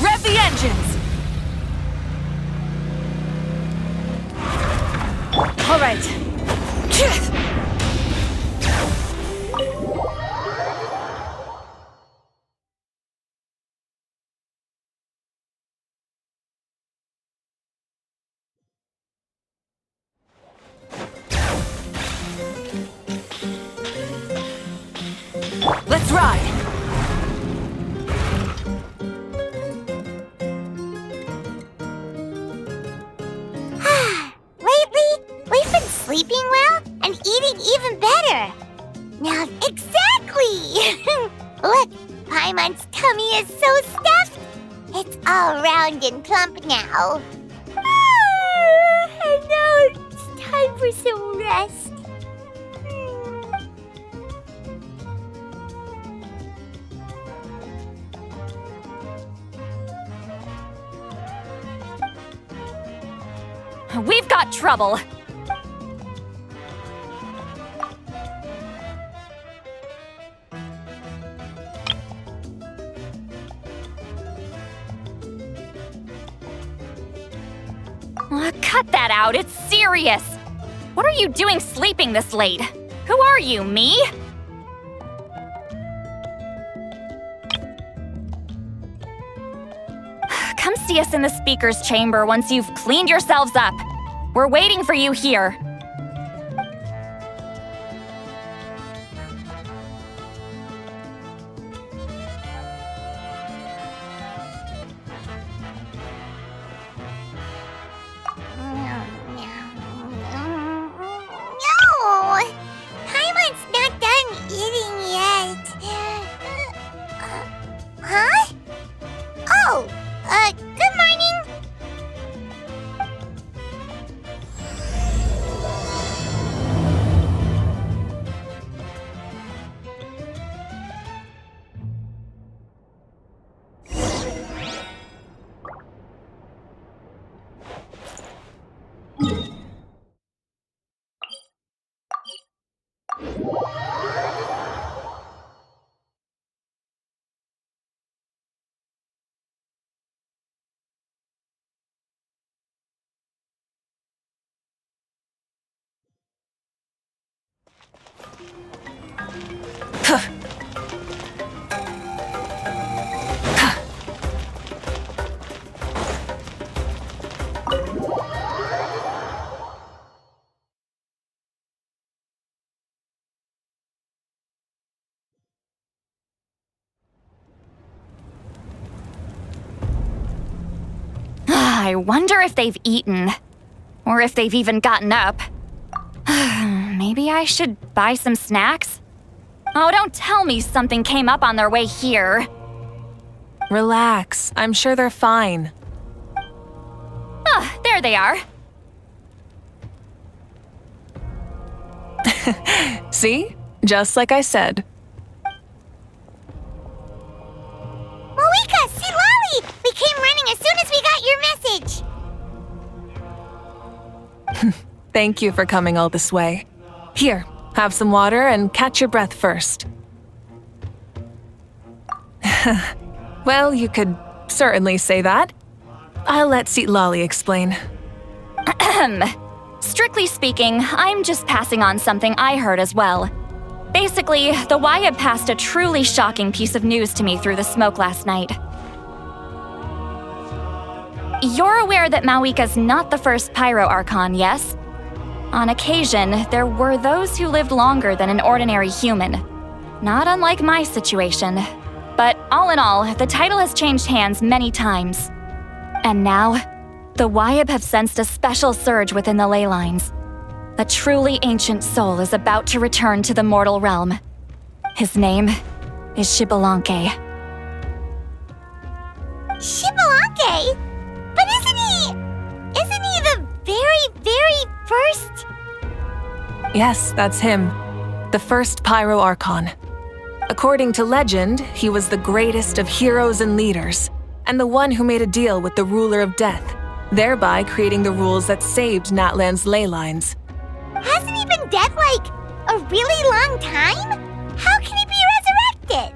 Rev the engines! All right. Let's ride! Sleeping well and eating even better. Now, exactly! Look, Paimon's tummy is so stuffed. It's all round and plump now. And now it's time for some rest. We've got trouble. Cut that out, it's serious! What are you doing sleeping this late? Who are you, me? Come see us in the speaker's chamber once you've cleaned yourselves up. We're waiting for you here. Good morning. I wonder if they've eaten. Or if they've even gotten up. Maybe I should buy some snacks? Oh, don't tell me something came up on their way here. Relax. I'm sure they're fine. Ah, there they are. See? Just like I said. Moika, see Lolly! We came running as soon as we got your message. Thank you for coming all this way. Here, have some water and catch your breath first. Well, you could certainly say that. I'll let Lolly explain. Strictly speaking, I'm just passing on something I heard as well. Basically, the Wyab passed a truly shocking piece of news to me through the smoke last night. You're aware that Mawika's not the first Pyro Archon, yes? On occasion, there were those who lived longer than an ordinary human. Not unlike my situation. But all in all, the title has changed hands many times. And now, the Wyab have sensed a special surge within the ley lines. A truly ancient soul is about to return to the mortal realm. His name is Xbalanque. Xbalanque? But isn't he Yes, that's him. The first Pyro Archon. According to legend, he was the greatest of heroes and leaders, and the one who made a deal with the ruler of death, thereby creating the rules that saved Natlan's ley lines. Hasn't he been dead like a really long time? How can he be resurrected?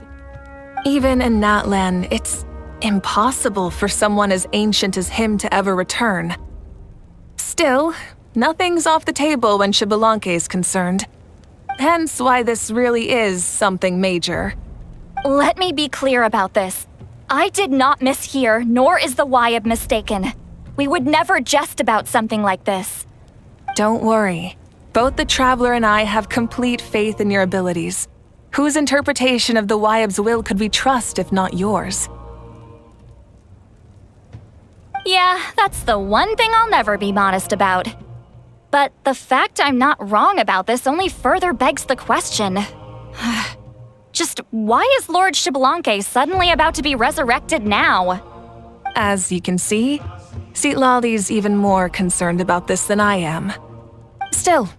Even in Natlan, it's impossible for someone as ancient as him to ever return. Still, nothing's off the table when Xbalanque is concerned. Hence why this really is something major. Let me be clear about this. I did not mishear, nor is the Wyab mistaken. We would never jest about something like this. Don't worry. Both the Traveler and I have complete faith in your abilities. Whose interpretation of the Wyab's will could we trust if not yours? Yeah, that's the one thing I'll never be modest about. But the fact I'm not wrong about this only further begs the question. Just why is Lord Xbalanque suddenly about to be resurrected now? As you can see, Citlali's even more concerned about this than I am. Still,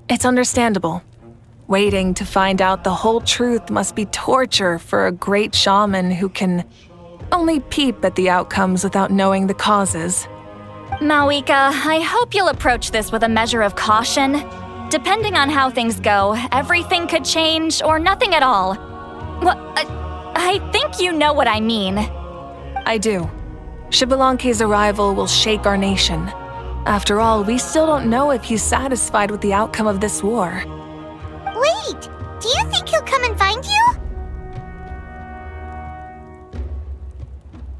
it's understandable. Waiting to find out the whole truth must be torture for a great shaman who can only peep at the outcomes without knowing the causes. Mawika, I hope you'll approach this with a measure of caution. Depending on how things go, everything could change or nothing at all. Well, I think you know what I mean. I do. Xbalanque's arrival will shake our nation. After all, we still don't know if he's satisfied with the outcome of this war. Wait, do you think he'll come and find you?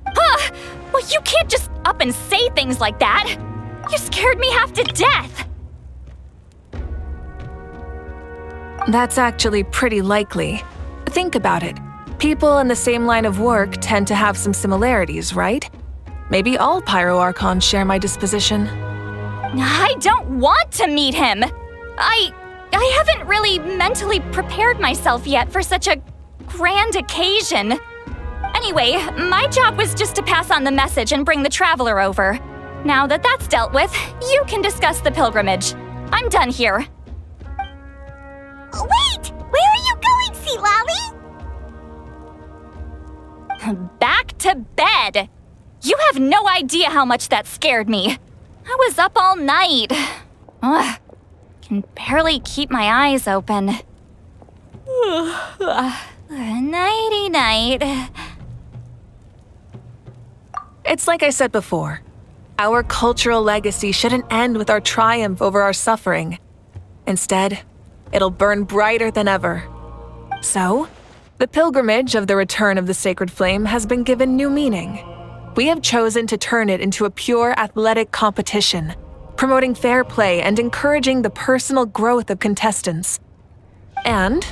Huh! Well, you can't just up and say things like that! You scared me half to death! That's actually pretty likely. Think about it. People in the same line of work tend to have some similarities, right? Maybe all Pyro Archons share my disposition. I don't want to meet him! I haven't really mentally prepared myself yet for such a grand occasion. Anyway, my job was just to pass on the message and bring the Traveler over. Now that that's dealt with, you can discuss the pilgrimage. I'm done here. Wait! Where are you going, Citlali? Back to bed! You have no idea how much that scared me. I was up all night. Ugh, can barely keep my eyes open. Nighty-night. It's like I said before. Our cultural legacy shouldn't end with our triumph over our suffering. Instead, it'll burn brighter than ever. So, the pilgrimage of the return of the sacred flame has been given new meaning. We have chosen to turn it into a pure athletic competition, promoting fair play and encouraging the personal growth of contestants. And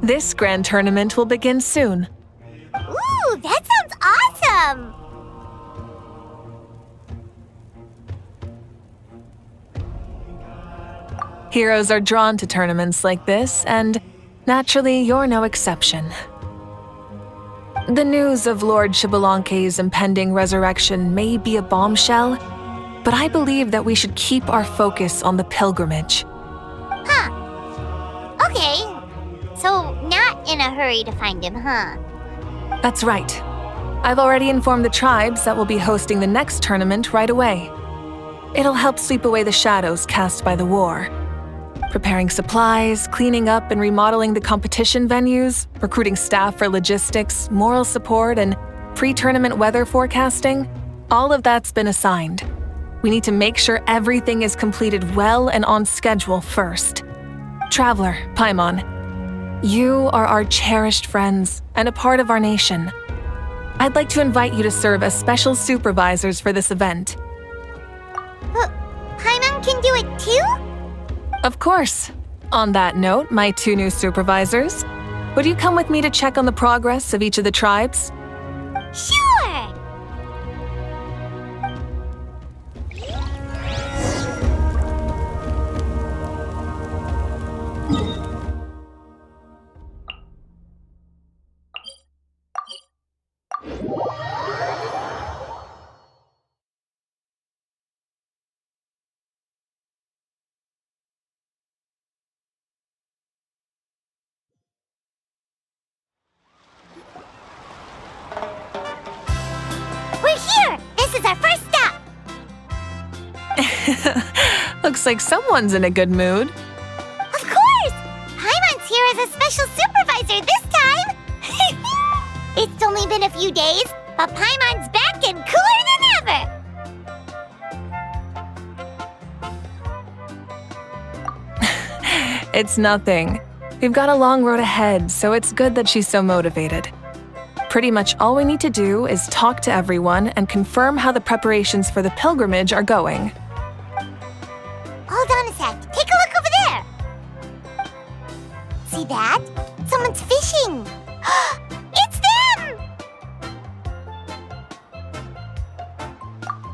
this grand tournament will begin soon. Ooh, that sounds awesome! Heroes are drawn to tournaments like this, and naturally, you're no exception. The news of Lord Xbalanque's impending resurrection may be a bombshell, but I believe that we should keep our focus on the pilgrimage. Huh. Okay. So, not in a hurry to find him, huh? That's right. I've already informed the tribes that we'll be hosting the next tournament right away. It'll help sweep away the shadows cast by the war. Preparing supplies, cleaning up and remodeling the competition venues, recruiting staff for logistics, moral support, and pre-tournament weather forecasting, all of that's been assigned. We need to make sure everything is completed well and on schedule first. Traveler, Paimon, you are our cherished friends and a part of our nation. I'd like to invite you to serve as special supervisors for this event. Paimon can do it too? Of course. On that note, my 2 new supervisors, would you come with me to check on the progress of each of the tribes? Sure! Looks like someone's in a good mood. Of course! Paimon's here as a special supervisor this time! It's only been a few days, but Paimon's back and cooler than ever! It's nothing. We've got a long road ahead, so it's good that she's so motivated. Pretty much all we need to do is talk to everyone and confirm how the preparations for the pilgrimage are going. Hold on a sec. Take a look over there. See that? Someone's fishing. It's them!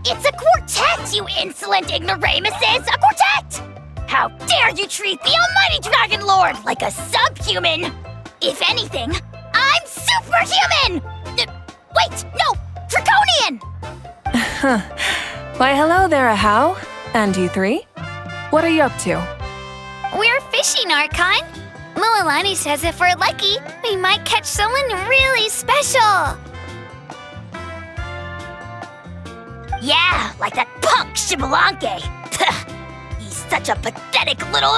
It's a quartet, you insolent ignoramuses! A quartet! How dare you treat the almighty Dragon Lord like a subhuman! If anything, I'm superhuman! Wait, no! Draconian! Why, hello there, Ahau. And you three? What are you up to? We're fishing, Archon. Mualani says if we're lucky, we might catch someone really special. Yeah, like that punk Shibalanke. He's such a pathetic little...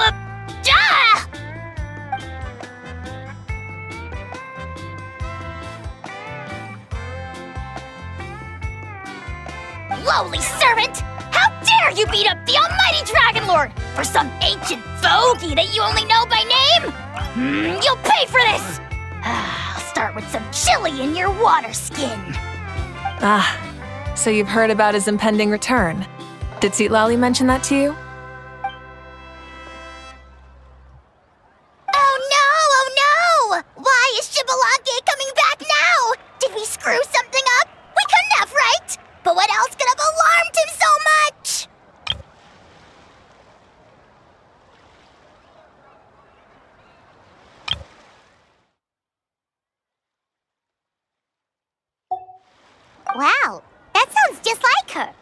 Lowly servant! How dare you beat up the almighty Dragon Lord for some ancient fogey that you only know by name? You'll pay for this! I'll start with some chili in your water skin. Ah, so you've heard about his impending return. Did Seatlali mention that to you? Oh no! Why is Shibalanke coming back now? Did we screw something up? We couldn't have, right? But what else could have alarmed him so much? Wow, that sounds just like her.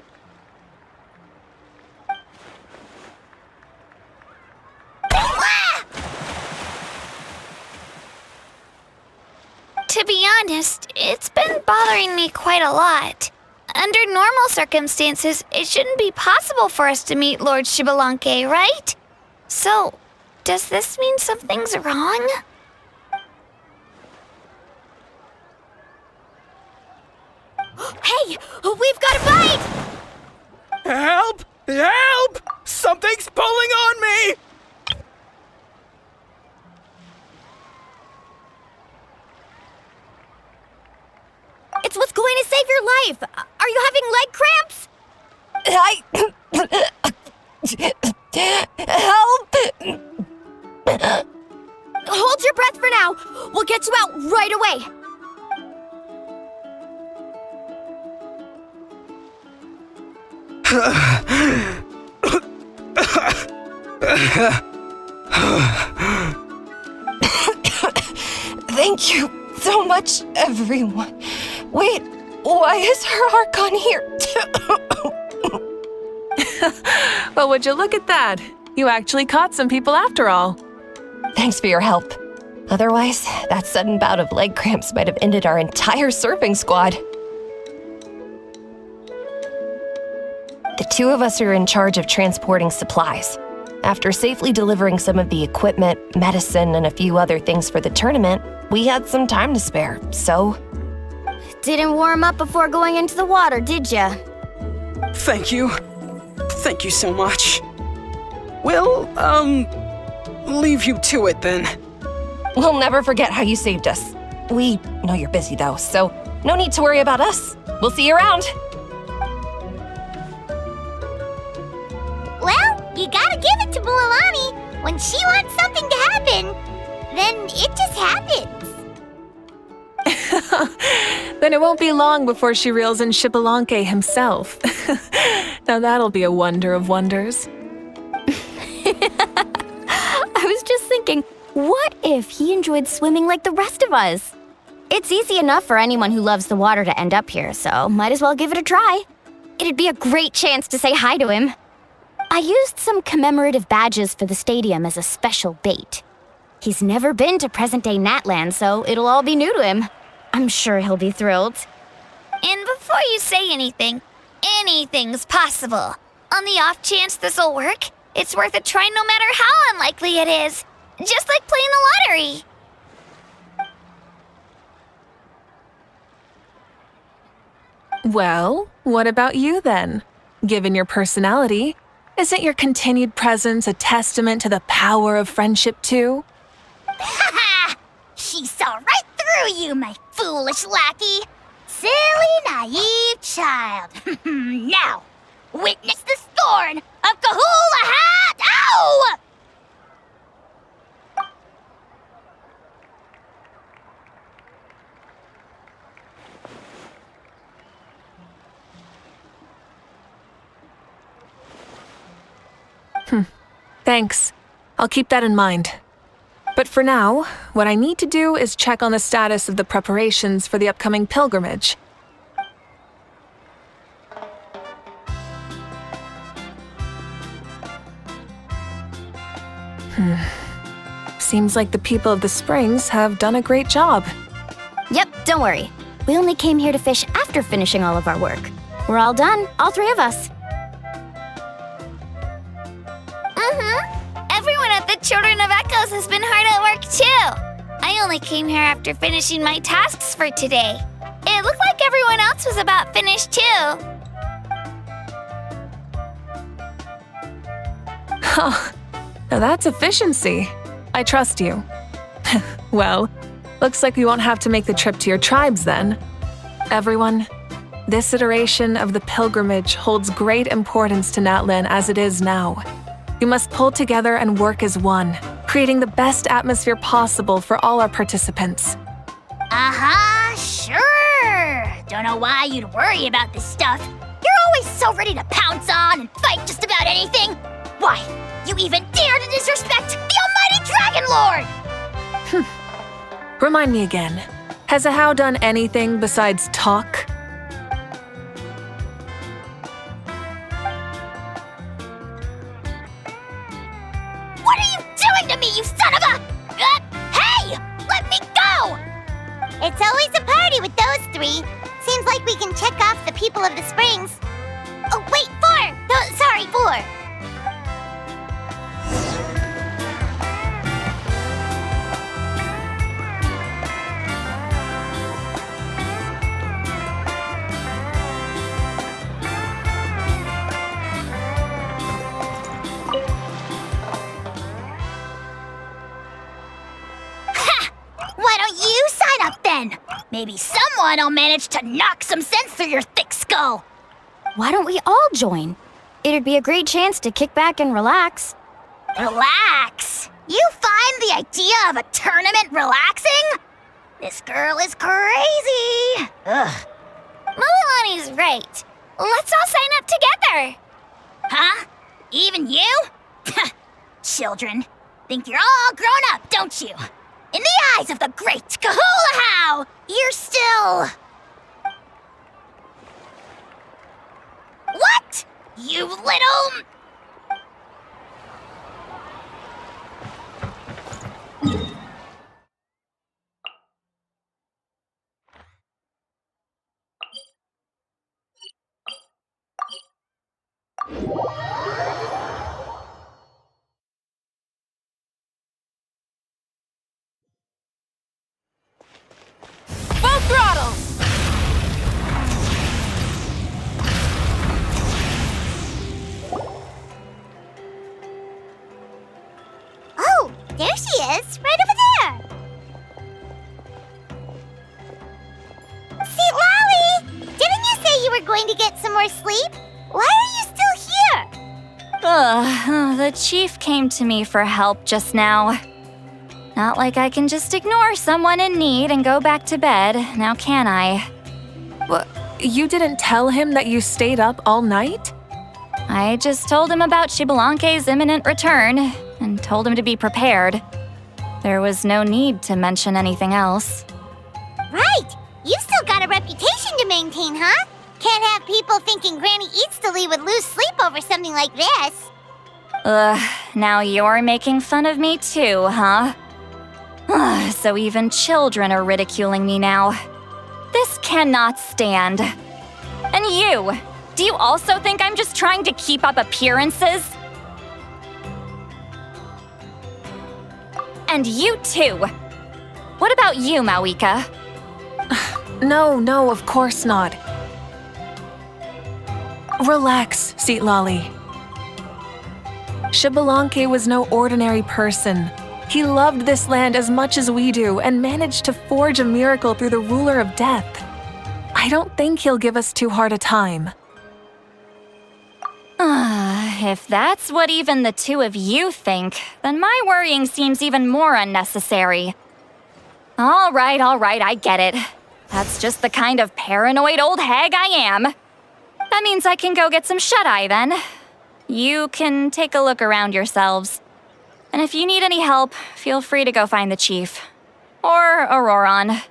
To be honest, it's been bothering me quite a lot. Under normal circumstances, it shouldn't be possible for us to meet Lord Shibalanke, right? So, does this mean something's wrong? Hey, we've got a bite! Help! Help! Something's pulling on me! It's what's going to save your life! Are you having leg cramps? Help! Hold your breath for now. We'll get you out right away. Thank you so much, everyone. Wait, why is her Archon here? Well, would you look at that? You actually caught some people after all. Thanks for your help. Otherwise, that sudden bout of leg cramps might have ended our entire surfing squad. The two of us are in charge of transporting supplies. After safely delivering some of the equipment, medicine, and a few other things for the tournament, we had some time to spare, so... Didn't warm up before going into the water, did ya? Thank you. Thank you so much. We'll, leave you to it then. We'll never forget how you saved us. We know you're busy though, so no need to worry about us. We'll see you around. Well, you gotta give it to Mualani. When she wants something to happen, then it just happens. Then it won't be long before she reels in Shibalanke himself. Now that'll be a wonder of wonders. I was just thinking, what if he enjoyed swimming like the rest of us? It's easy enough for anyone who loves the water to end up here, so might as well give it a try. It'd be a great chance to say hi to him. I used some commemorative badges for the stadium as a special bait. He's never been to present-day Natland, so it'll all be new to him. I'm sure he'll be thrilled. And before you say anything, anything's possible. On the off chance this'll work, It's worth a try no matter how unlikely it is. Just like playing the lottery. Well, what about you then? Given your personality, isn't your continued presence a testament to the power of friendship too? Ha! She saw right through you, my foolish lackey. Silly, naive child. Now, witness the scorn of Kahula Hat! Ow! Thanks. I'll keep that in mind. But for now, what I need to do is check on the status of the preparations for the upcoming pilgrimage. Seems like the people of the Springs have done a great job. Yep, don't worry. We only came here to fish after finishing all of our work. We're all done, all three of us. Everyone at the Children of Echoes has been hard at work too. I only came here after finishing my tasks for today. It looked like everyone else was about finished too. Huh. Now that's efficiency. I trust you. Well, looks like we won't have to make the trip to your tribes then. Everyone, this iteration of the pilgrimage holds great importance to Natlan as it is now. We must pull together and work as one, creating the best atmosphere possible for all our participants. Sure. Don't know why you'd worry about this stuff. You're always so ready to pounce on and fight just about anything. Why, you even dare to disrespect the almighty Dragon Lord! Remind me again, has Ahau done anything besides talk? What are you doing to me, you son of a... hey! Let me go! It's always a party with those three. Seems like we can check off the people of the Springs. Oh, wait, 4! No, sorry, 4. Why don't you sign up then? Maybe someone will manage to knock some sense through your thick skull. Why don't we all join? It'd be a great chance to kick back and relax. Relax? You find the idea of a tournament relaxing? This girl is crazy. Ugh. Mulalani's right. Let's all sign up together. Huh? Even you? Children, think you're all grown up, don't you? In the eyes of the great Kahula, you're still... What? You little... Full throttle! Oh, there she is, right over there. See, Lolly, didn't you say you were going to get some more sleep? Why are you still here? The chief came to me for help just now. Not like I can just ignore someone in need and go back to bed, now can I? What? You didn't tell him that you stayed up all night? I just told him about Xibalanque's imminent return and told him to be prepared. There was no need to mention anything else. Right, you've still got a reputation to maintain, huh? Can't have people thinking Granny Eatstily would lose sleep over something like this. Now you're making fun of me too, huh? So even children are ridiculing me now. This cannot stand. And you! Do you also think I'm just trying to keep up appearances? And you too. What about you, Mawika? No, of course not. Relax, Seat Lolly. Xbalanque was no ordinary person. He loved this land as much as we do and managed to forge a miracle through the ruler of death. I don't think he'll give us too hard a time. If that's what even the two of you think, then my worrying seems even more unnecessary. All right, I get it. That's just the kind of paranoid old hag I am. That means I can go get some shut-eye then. You can take a look around yourselves. And if you need any help, feel free to go find the chief. Or Auroron.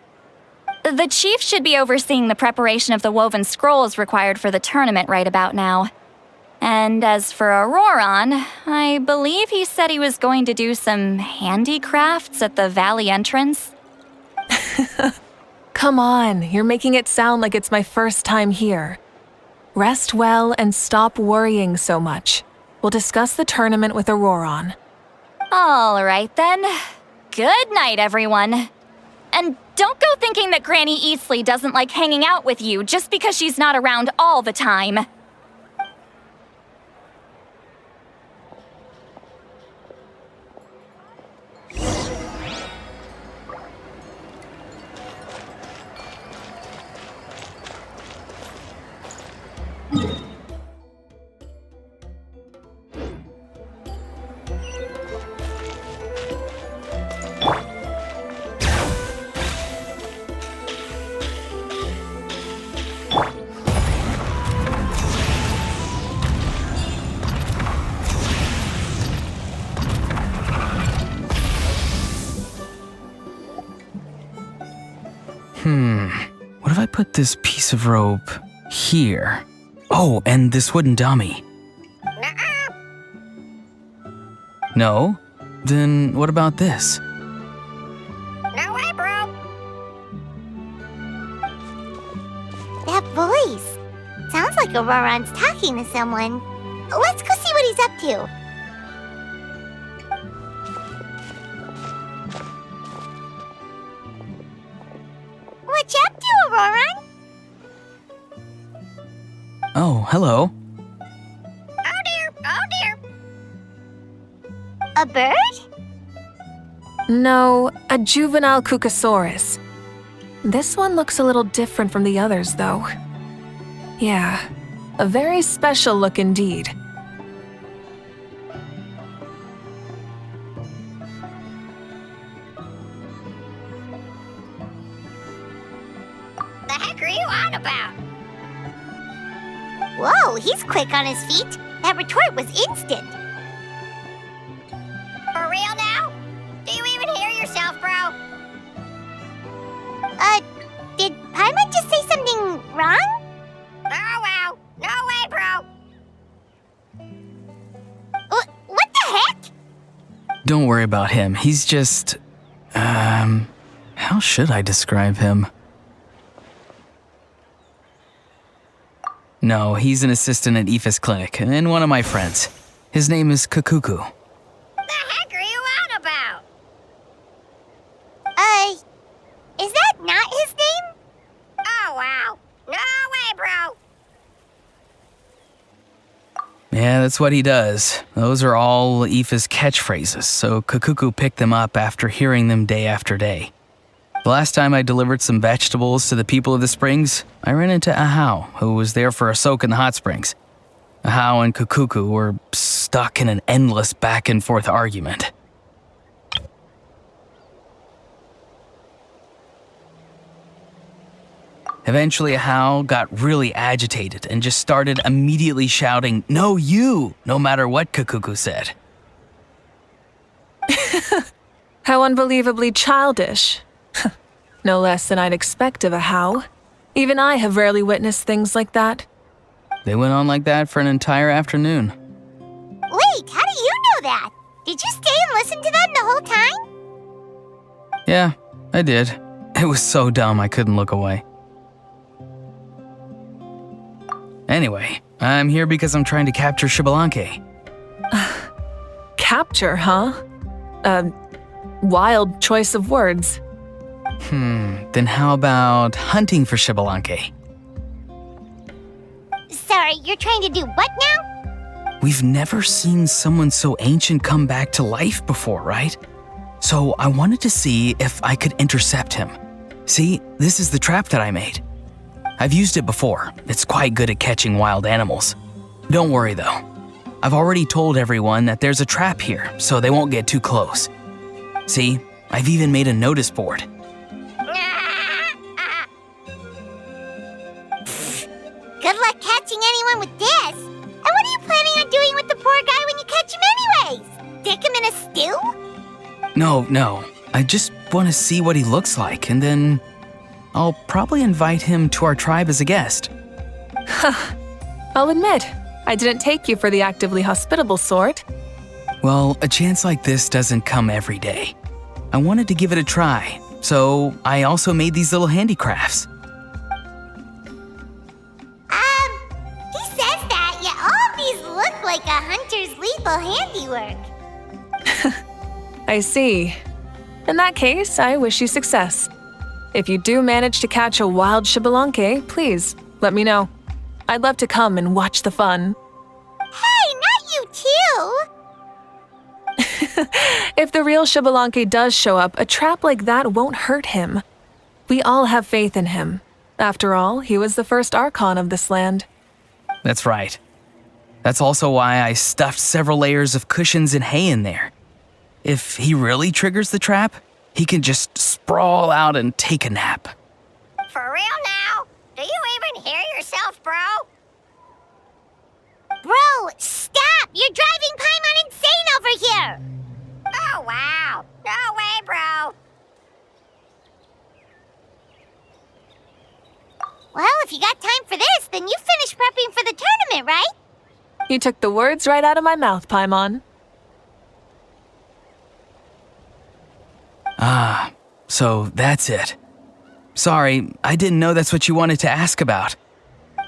The chief should be overseeing the preparation of the woven scrolls required for the tournament right about now. And as for Auroron, I believe he said he was going to do some handicrafts at the valley entrance. Come on, you're making it sound like it's my first time here. Rest well and stop worrying so much. We'll discuss the tournament with Auroron. All right then. Good night, everyone. And don't go thinking that Granny Eastley doesn't like hanging out with you just because she's not around all the time. What if I put this piece of rope here? Oh, and this wooden dummy. No? Then what about this? No way, bro. That voice. Sounds like Auroron's talking to someone. Let's go see what he's up to. What you up to, Auroron? Oh, hello. Oh dear. A bird? No, a juvenile Cucasaurus. This one looks a little different from the others, though. Yeah, a very special look indeed. The heck are you on about? Whoa, he's quick on his feet. That retort was instant. For real now? Do you even hear yourself, bro? Did Paimon just say something wrong? Oh, wow. No way, bro. What the heck? Don't worry about him. He's just... how should I describe him? No, he's an assistant at Aoife's clinic, and one of my friends. His name is Kakuku. The heck are you on about? Is that not his name? Oh, wow. No way, bro. Yeah, that's what he does. Those are all Aoife's catchphrases, so Kakuku picked them up after hearing them day after day. The last time I delivered some vegetables to the people of the springs, I ran into Ahau, who was there for a soak in the hot springs. Ahau and Kakuku were stuck in an endless back-and-forth argument. Eventually, Ahau got really agitated and just started immediately shouting, "No, you!" no matter what Kakuku said. How unbelievably childish. No less than I'd expect of Ahau. Even I have rarely witnessed things like that. They went on like that for an entire afternoon. Wait, how do you know that? Did you stay and listen to them the whole time? Yeah, I did. It was so dumb I couldn't look away. Anyway, I'm here because I'm trying to capture Xbalanque. Capture, huh? Wild choice of words. Then how about hunting for Xbalanque? Sorry, you're trying to do what now? We've never seen someone so ancient come back to life before, right? So I wanted to see if I could intercept him. See, this is the trap that I made. I've used it before. It's quite good at catching wild animals. Don't worry though. I've already told everyone that there's a trap here, so they won't get too close. See, I've even made a notice board. Good luck catching anyone with this. And what are you planning on doing with the poor guy when you catch him anyways? Stick him in a stew? No. I just want to see what he looks like, and then I'll probably invite him to our tribe as a guest. I'll admit, I didn't take you for the actively hospitable sort. Well, a chance like this doesn't come every day. I wanted to give it a try, so I also made these little handicrafts. He says that, yet all these look like a hunter's lethal handiwork. I see. In that case, I wish you success. If you do manage to catch a wild Xbalanque, please let me know. I'd love to come and watch the fun. Hey, not you too! If the real Xbalanque does show up, a trap like that won't hurt him. We all have faith in him. After all, he was the first Archon of this land. That's right. That's also why I stuffed several layers of cushions and hay in there. If he really triggers the trap, he can just sprawl out and take a nap. For real now? Do you even hear yourself, bro? Bro, stop! You're driving Paimon insane over here! Oh, wow. No way, bro. Well, if you got time for this, then you finished prepping for the tournament, right? You took the words right out of my mouth, Paimon. Ah, so that's it. Sorry, I didn't know that's what you wanted to ask about.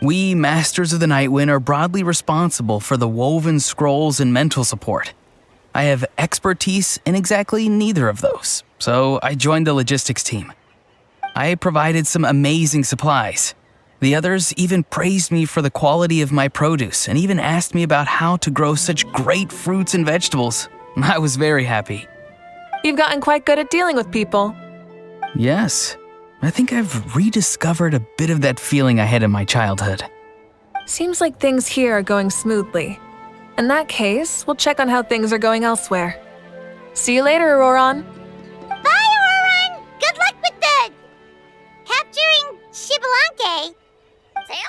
We, Masters of the Nightwind, are broadly responsible for the woven scrolls and mental support. I have expertise in exactly neither of those, so I joined the logistics team. I provided some amazing supplies. The others even praised me for the quality of my produce and even asked me about how to grow such great fruits and vegetables. I was very happy. You've gotten quite good at dealing with people. Yes, I think I've rediscovered a bit of that feeling I had in my childhood. Seems like things here are going smoothly. In that case, we'll check on how things are going elsewhere. See you later, Auroron. Bye, Auroron! Good luck with the... capturing Xbalanque. See you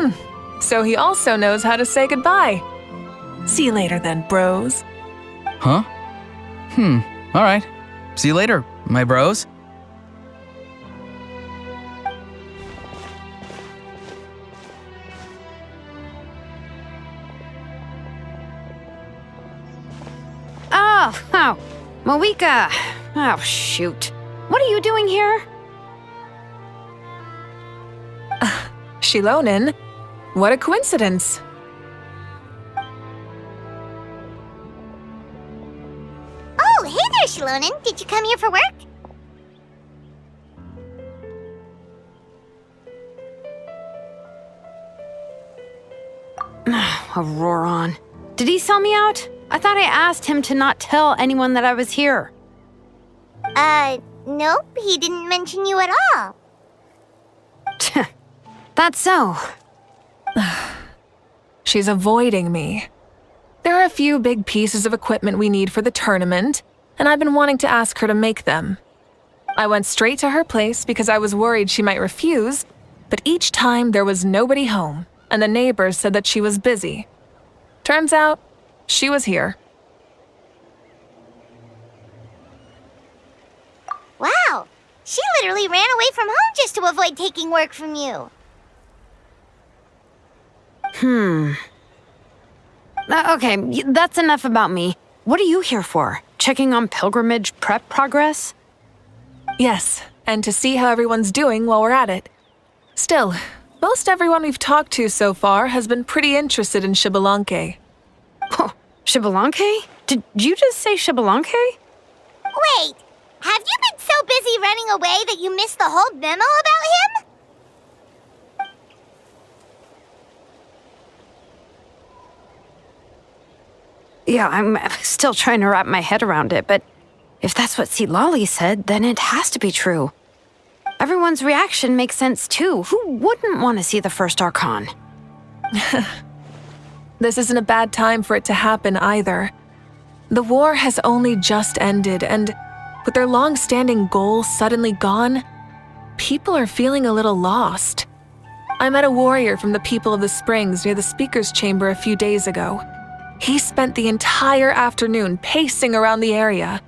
later. So he also knows how to say goodbye. See you later then, bros. Huh? All right. See you later, my bros. Oh, Mawika. Oh, shoot. What are you doing here? Shilonin? What a coincidence. Oh, hey there, Shilonin. Did you come here for work? Auroron. Did he sell me out? I thought I asked him to not tell anyone that I was here. Nope, he didn't mention you at all. That's so. She's avoiding me. There are a few big pieces of equipment we need for the tournament, and I've been wanting to ask her to make them. I went straight to her place because I was worried she might refuse, but each time there was nobody home, and the neighbors said that she was busy. Turns out, she was here. Wow, she literally ran away from home just to avoid taking work from you. Okay, that's enough about me. What are you here for? Checking on pilgrimage prep progress? Yes, and to see how everyone's doing while we're at it. Still, most everyone we've talked to so far has been pretty interested in Xbalanque. Xbalanque? Did you just say Xbalanque? Wait, have you been so busy running away that you missed the whole memo about him? Yeah, I'm still trying to wrap my head around it, but if that's what Lolly said, then it has to be true. Everyone's reaction makes sense too. Who wouldn't want to see the first Archon? This isn't a bad time for it to happen either. The war has only just ended, and with their long-standing goals suddenly gone, people are feeling a little lost. I met a warrior from the People of the Springs near the Speaker's Chamber a few days ago. He spent the entire afternoon pacing around the area.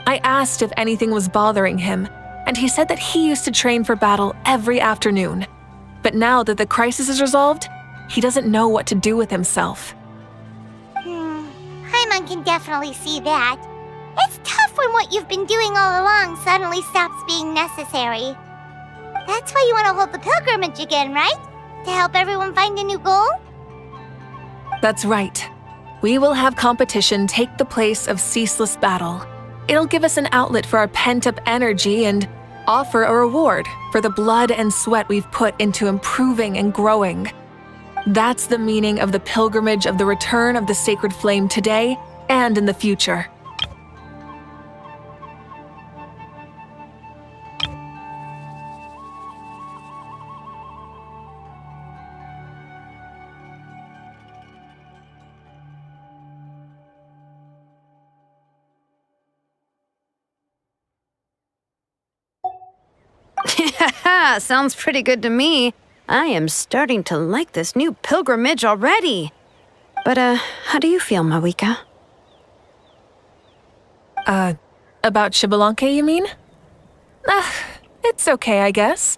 I asked if anything was bothering him, and he said that he used to train for battle every afternoon. But now that the crisis is resolved, he doesn't know what to do with himself. Paimon can definitely see that. It's tough when what you've been doing all along suddenly stops being necessary. That's why you want to hold the pilgrimage again, right? To help everyone find a new goal? That's right. We will have competition take the place of ceaseless battle. It'll give us an outlet for our pent-up energy and offer a reward for the blood and sweat we've put into improving and growing. That's the meaning of the pilgrimage of the return of the sacred flame today and in the future. Yeah, sounds pretty good to me. I am starting to like this new pilgrimage already. But, how do you feel, Mawika? About Xbalanque, you mean? It's okay, I guess.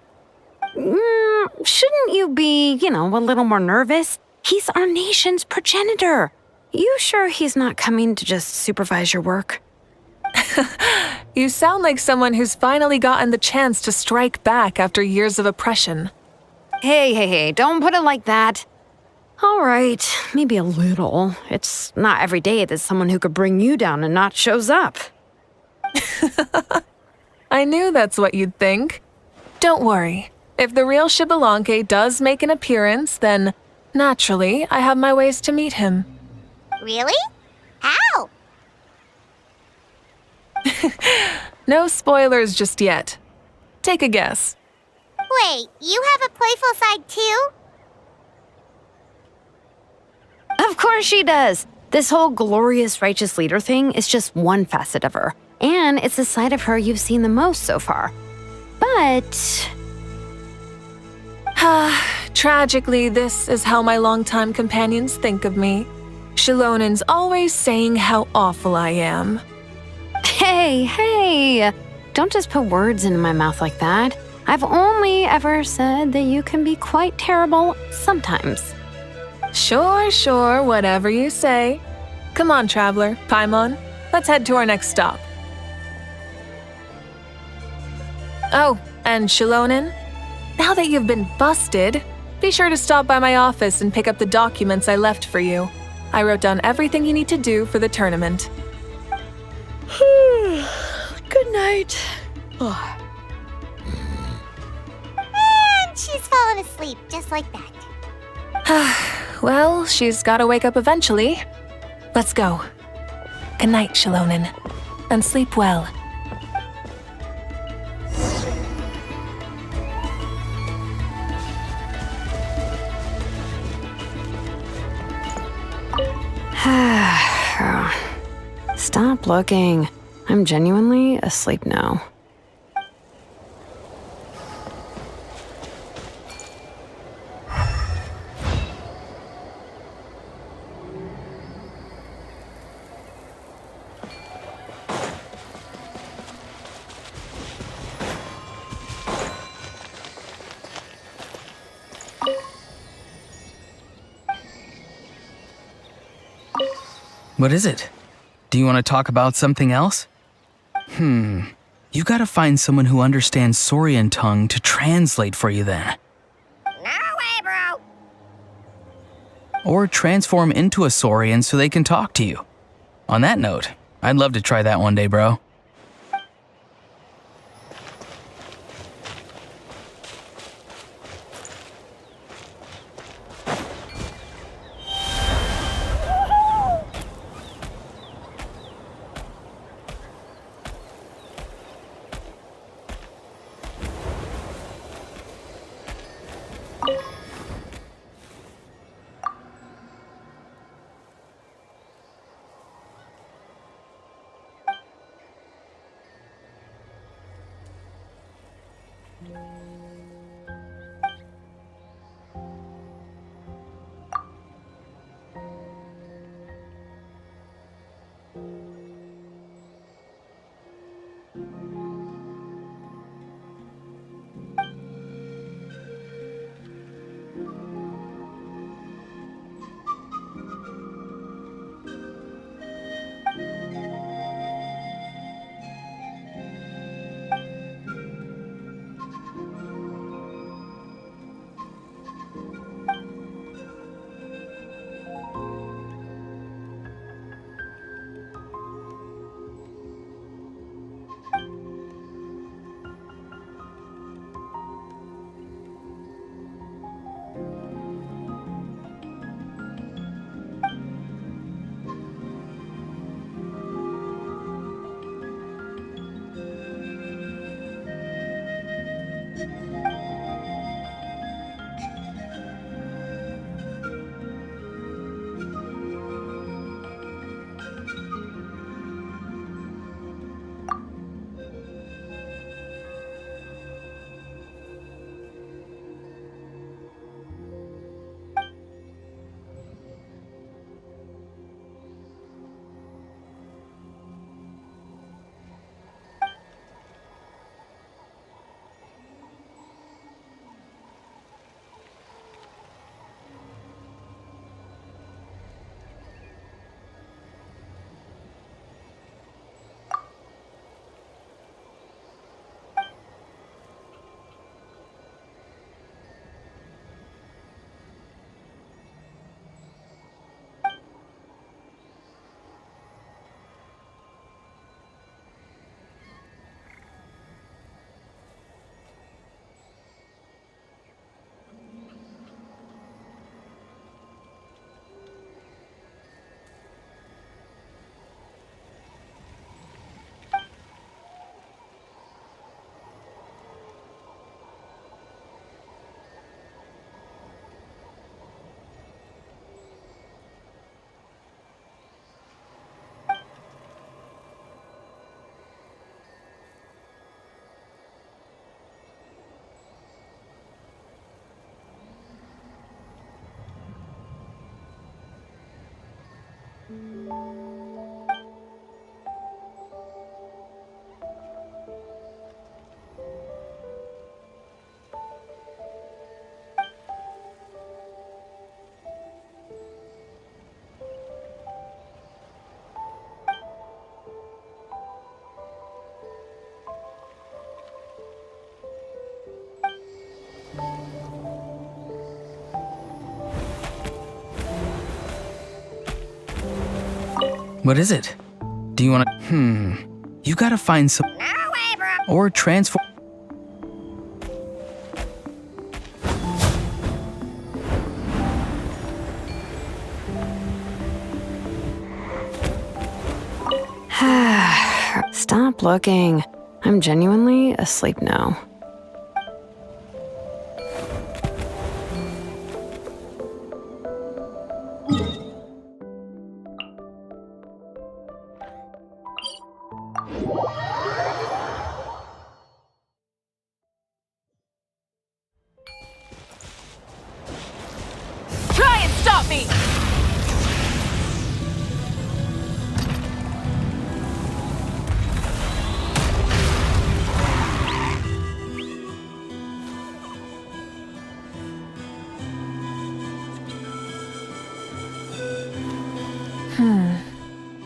Shouldn't you be, a little more nervous? He's our nation's progenitor. You sure he's not coming to just supervise your work? You sound like someone who's finally gotten the chance to strike back after years of oppression. Hey, don't put it like that. All right, maybe a little. It's not every day that someone who could bring you down a notch shows up. I knew that's what you'd think. Don't worry. If the real Xbalanque does make an appearance, then naturally I have my ways to meet him. Really? How? No spoilers just yet. Take a guess. Wait, you have a playful side too? Of course she does. This whole glorious righteous leader thing is just one facet of her. And it's the side of her you've seen the most so far. But... Tragically, this is how my longtime companions think of me. Shilonen's always saying how awful I am. Hey, don't just put words into my mouth like that. I've only ever said that you can be quite terrible sometimes. Sure, whatever you say. Come on, traveler, Paimon, let's head to our next stop. Oh, and Shilonen, now that you've been busted, be sure to stop by my office and pick up the documents I left for you. I wrote down everything you need to do for the tournament. Good night. And she's fallen asleep just like that. Well, she's gotta wake up eventually. Let's go. Good night, Shilonen, and sleep well. Stop looking. I'm genuinely asleep now. What is it? Do you want to talk about something else? You gotta find someone who understands Saurian tongue to translate for you then. No way, bro. Or transform into a Saurian so they can talk to you. On that note, I'd love to try that one day, bro. What is it? Do you want to... You gotta find some... No way, bro. Or transform... Stop looking. I'm genuinely asleep now. Try and stop me!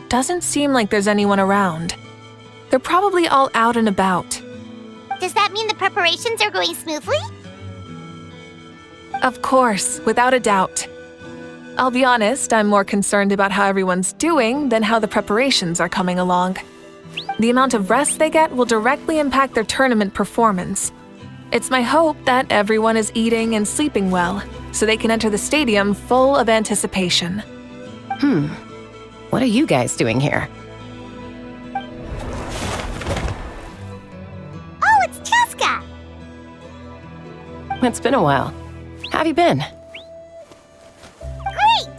Doesn't seem like there's anyone around. They're probably all out and about. Does that mean the preparations are going smoothly? Of course, without a doubt. I'll be honest, I'm more concerned about how everyone's doing than how the preparations are coming along. The amount of rest they get will directly impact their tournament performance. It's my hope that everyone is eating and sleeping well, so they can enter the stadium full of anticipation. What are you guys doing here? Oh, it's Cheska! It's been a while. How have you been? Great!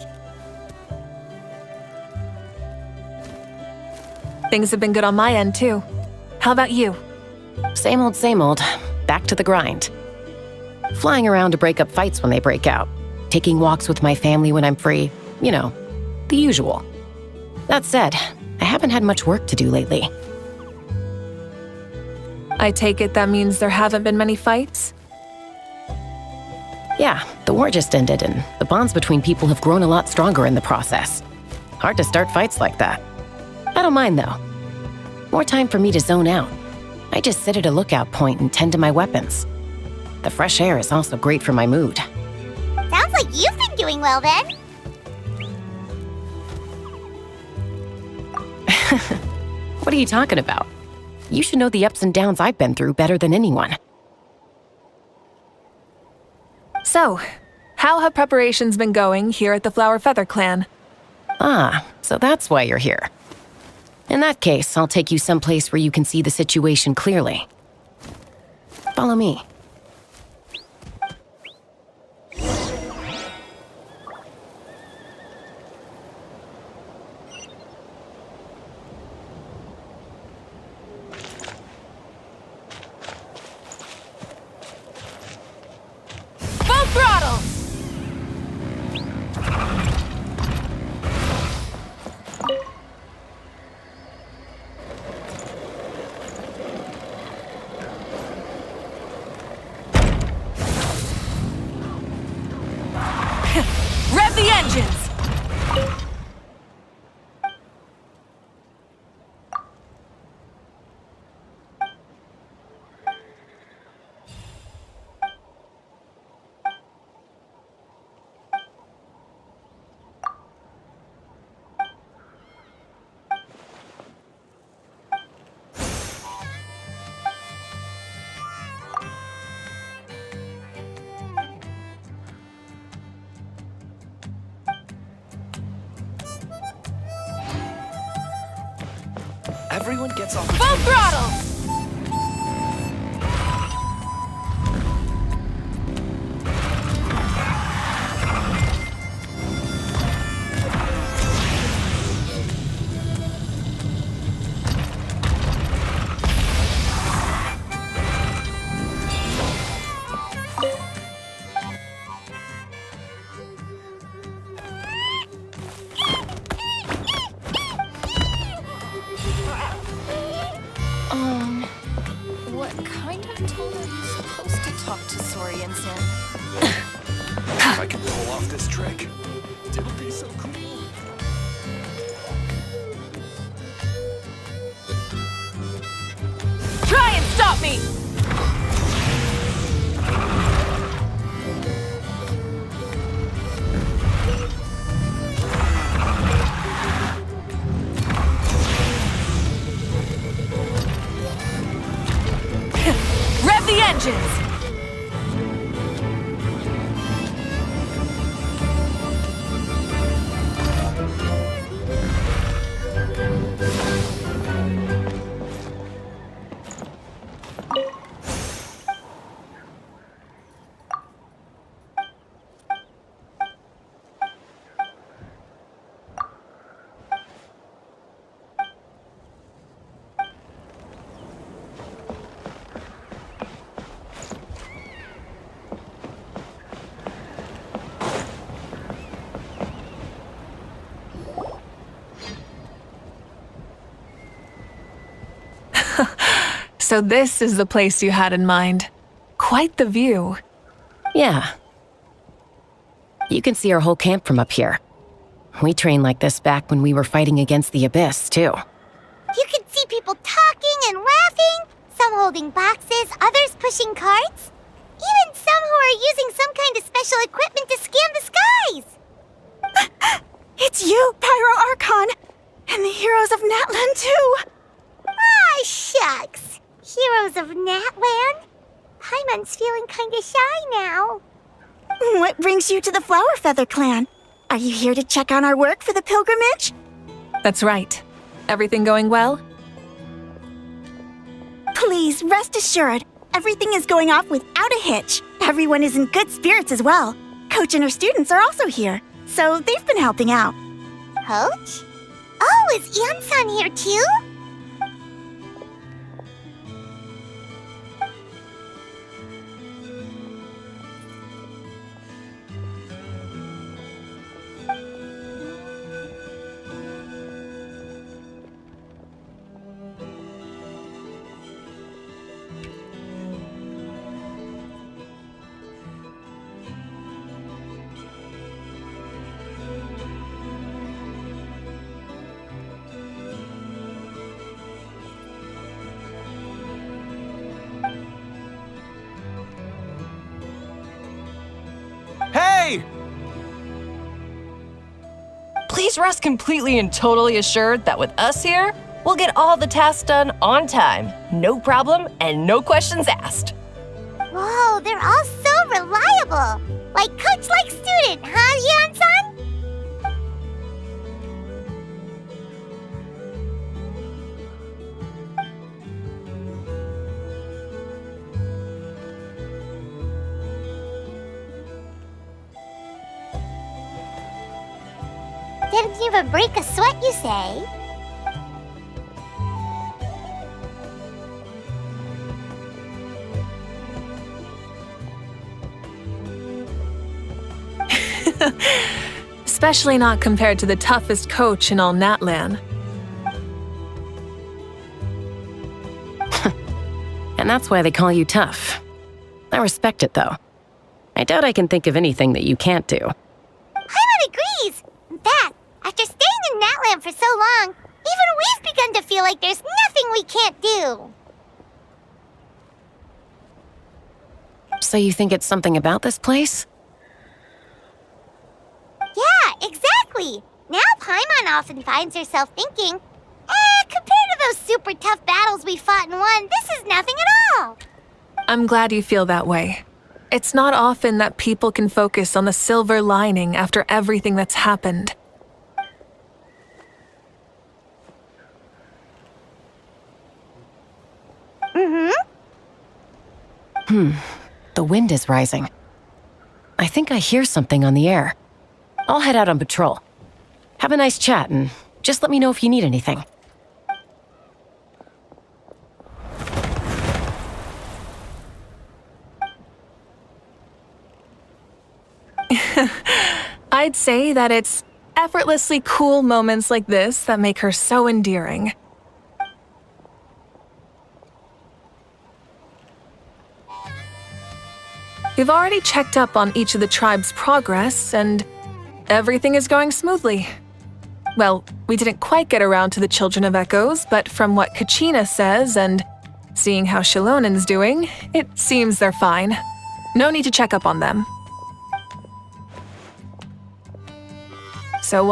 Things have been good on my end, too. How about you? Same old, same old. Back to the grind. Flying around to break up fights when they break out. Taking walks with my family when I'm free. You know, the usual. That said, I haven't had much work to do lately. I take it that means there haven't been many fights? Yeah, the war just ended, and the bonds between people have grown a lot stronger in the process. Hard to start fights like that. I don't mind, though. More time for me to zone out. I just sit at a lookout point and tend to my weapons. The fresh air is also great for my mood. Sounds like you've been doing well then. What are you talking about? You should know the ups and downs I've been through better than anyone. So, how have preparations been going here at the Flower Feather Clan? Ah, so that's why you're here. In that case, I'll take you someplace where you can see the situation clearly. Follow me. Full throttle! Rev the engines! Everyone gets off. Full throttle! What kind of tone are you supposed to talk to Saurians in? If I can pull off this trick, it'll be so cool. Try and stop me! Rev the engines! So this is the place you had in mind. Quite the view. Yeah. You can see our whole camp from up here. We trained like this back when we were fighting against the Abyss, too. You can see people talking and laughing, some holding boxes, others pushing carts. Even some who are using some kind of special equipment to scan the skies. It's you, Pyro Archon! And the heroes of Natlan, too! Ah, shucks. Heroes of Natland? Paimon's feeling kinda shy now. What brings you to the Flower Feather Clan? Are you here to check on our work for the pilgrimage? That's right. Everything going well? Please, rest assured, everything is going off without a hitch. Everyone is in good spirits as well. Coach and her students are also here, so they've been helping out. Coach? Oh, is Anson here too? Hey! Please rest completely and totally assured that with us here, we'll get all the tasks done on time. No problem and no questions asked. Whoa, they're all so reliable. Like coach, like student, huh, Anson? Didn't even break a sweat, you say? Especially not compared to the toughest coach in all Natlan. And that's why they call you tough. I respect it, though. I doubt I can think of anything that you can't do. Paimon agrees! In fact, after staying in Natland for so long, even we've begun to feel like there's nothing we can't do. So you think it's something about this place? Yeah, exactly! Now Paimon often finds herself thinking, compared to those super tough battles we fought and won, this is nothing at all! I'm glad you feel that way. It's not often that people can focus on the silver lining after everything that's happened. The wind is rising. I think I hear something on the air. I'll head out on patrol. Have a nice chat and just let me know if you need anything. I'd say that it's effortlessly cool moments like this that make her so endearing. We've already checked up on each of the tribe's progress, and everything is going smoothly. Well, we didn't quite get around to the Children of Echoes, but from what Kachina says and seeing how Shalonen's doing, it seems they're fine. No need to check up on them. So,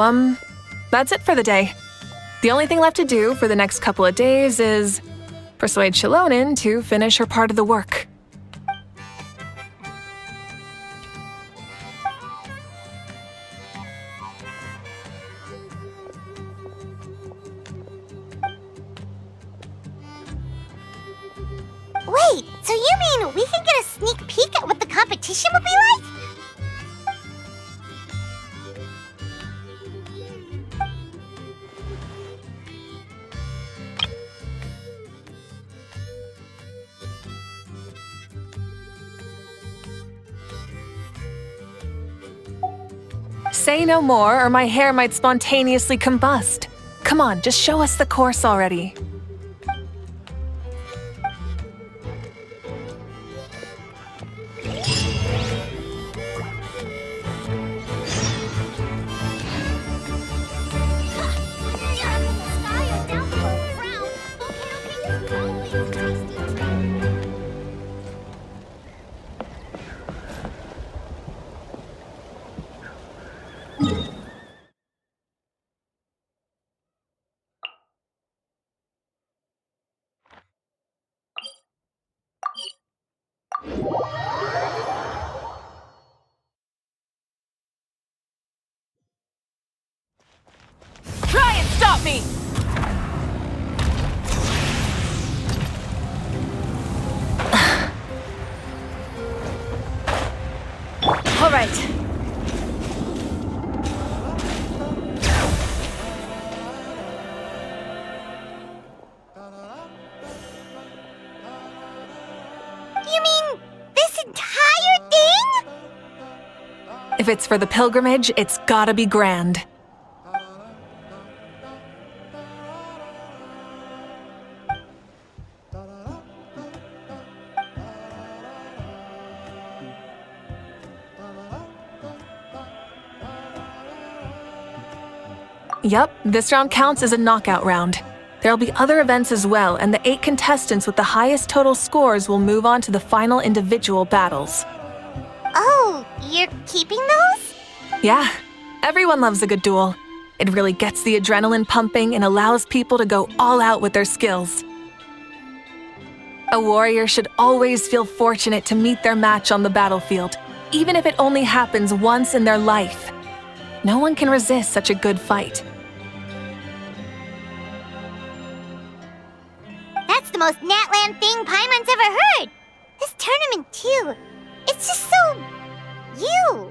that's it for the day. The only thing left to do for the next couple of days is persuade Shalonen to finish her part of the work. Wait, so you mean we can get a sneak peek at what the competition would be like? Say no more, or my hair might spontaneously combust. Come on, just show us the course already. This entire thing? If it's for the pilgrimage, it's gotta be grand. Yep, this round counts as a knockout round. There'll be other events as well, and the 8 contestants with the highest total scores will move on to the final individual battles. Oh, you're keeping those? Yeah, everyone loves a good duel. It really gets the adrenaline pumping and allows people to go all out with their skills. A warrior should always feel fortunate to meet their match on the battlefield, even if it only happens once in their life. No one can resist such a good fight. That's the most Natland thing Paimon's ever heard! This tournament, too. It's just so... you.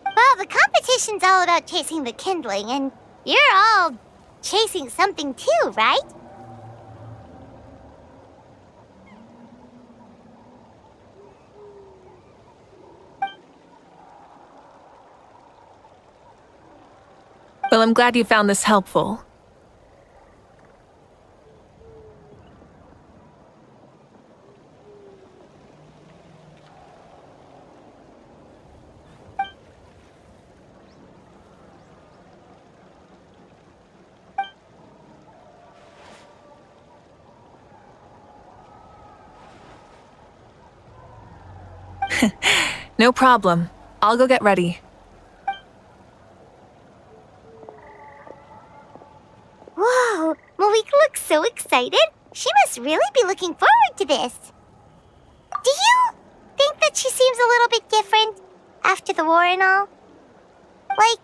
Well, the competition's all about chasing the kindling, and you're all chasing something too, right? Well, I'm glad you found this helpful. No problem. I'll go get ready. Whoa, Malika looks so excited. She must really be looking forward to this. Do you think that she seems a little bit different after the war and all? Like,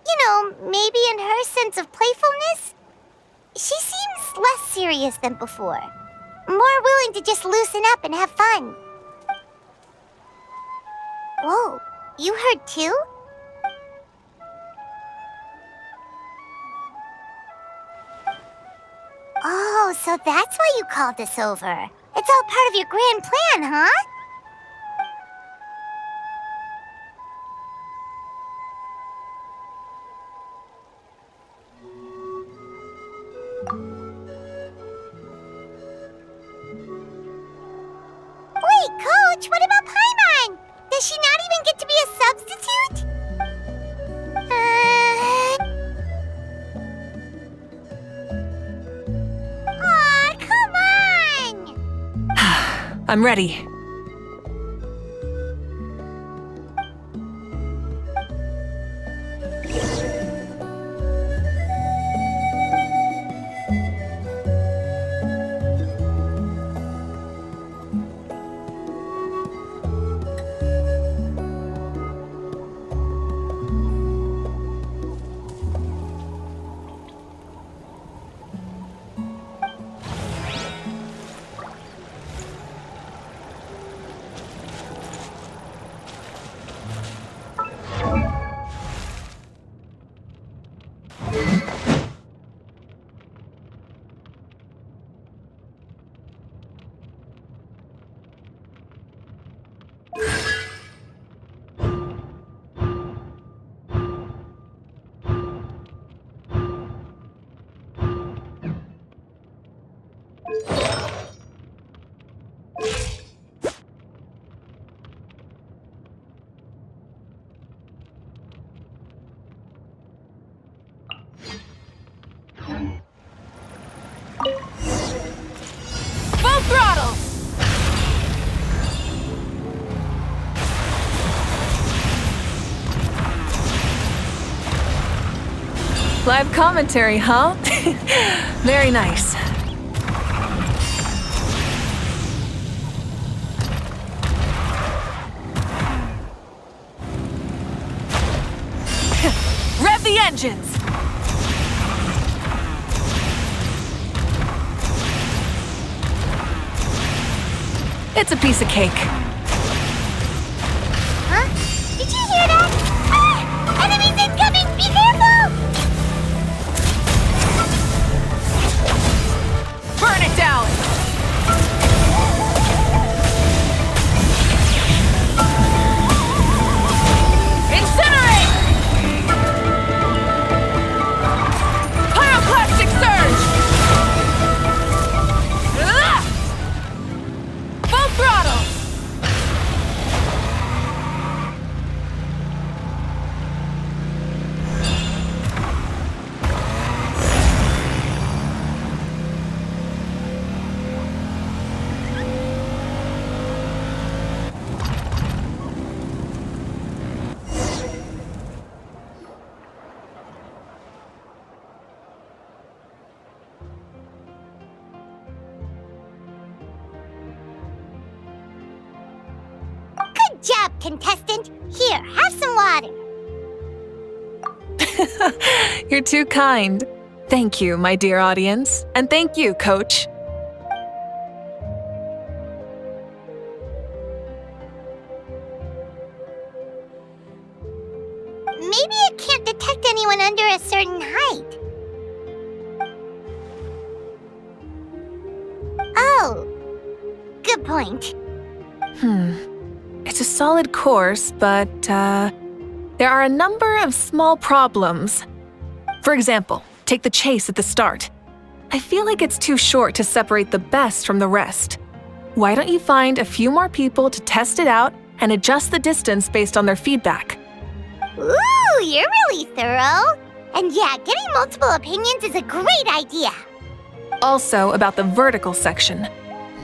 you know, maybe in her sense of playfulness? She seems less serious than before. More willing to just loosen up and have fun. Whoa, you heard too? Oh, so that's why you called us over. It's all part of your grand plan, huh? Wait, Coach, what about Paimon? Does she not even get to be a substitute? Aw, come on! I'm ready. Full throttle! Live commentary, huh? Very nice. Rev the engines! It's a piece of cake. Huh? Did you hear that? Ah! Enemies incoming! Be careful! Burn it down! contestant. Here, have some water. You're too kind. Thank you, my dear audience. And thank you, Coach. Maybe it can't detect anyone under a certain height. Oh, good point. It's a solid course, but, there are a number of small problems. For example, take the chase at the start. I feel like it's too short to separate the best from the rest. Why don't you find a few more people to test it out and adjust the distance based on their feedback? Ooh, you're really thorough. And yeah, getting multiple opinions is a great idea. Also, about the vertical section.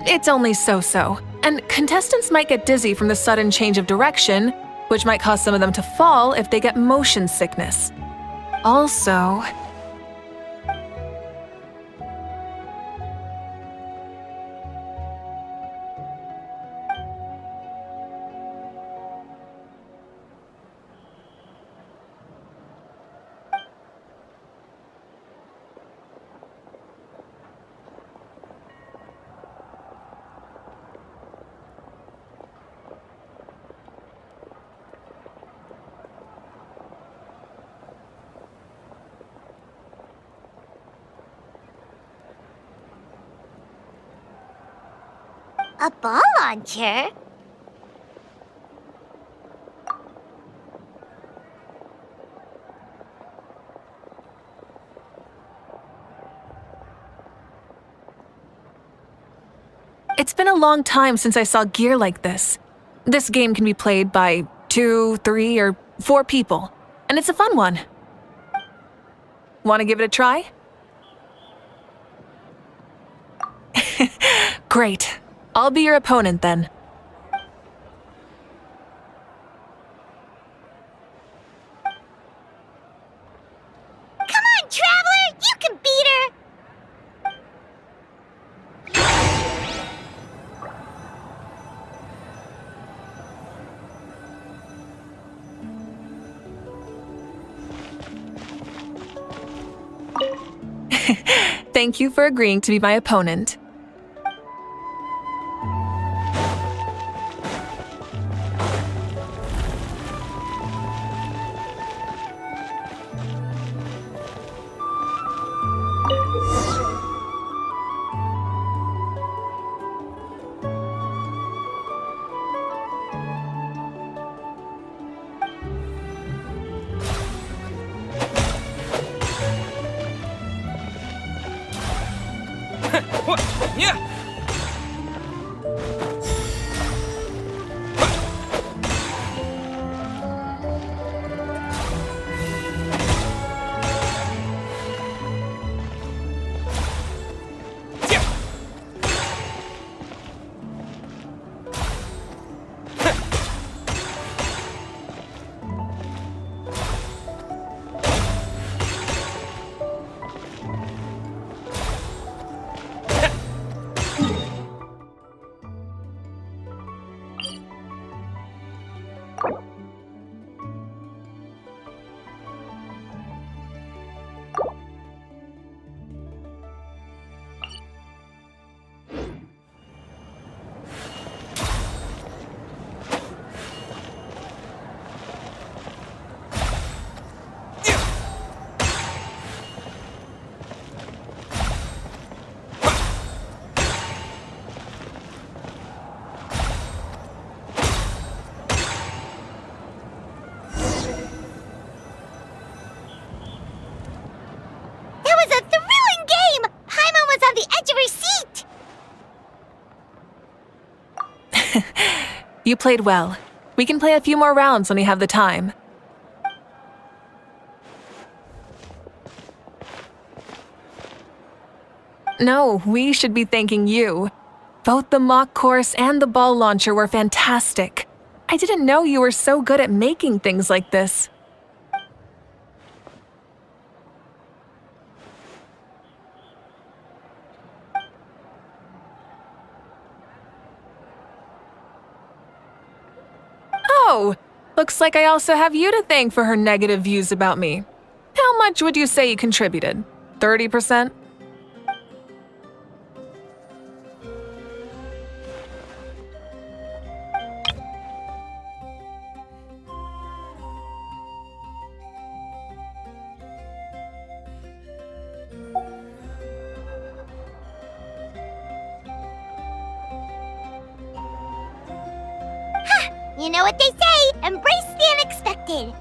It's only so-so, and contestants might get dizzy from the sudden change of direction, which might cause some of them to fall if they get motion sickness. Also, A ball launcher? it's been a long time since I saw gear like this. This game can be played by 2, 3, or 4 people, and it's a fun one. Want to give it a try? Great. I'll be your opponent then. Come on, Traveler! You can beat her! Thank you for agreeing to be my opponent. Yeah. You played well. We can play a few more rounds when we have the time. No, we should be thanking you. Both the mock course and the ball launcher were fantastic. I didn't know you were so good at making things like this. Oh, looks like I also have you to thank for her negative views about me. How much would you say you contributed? 30%? You know what they say, embrace the unexpected.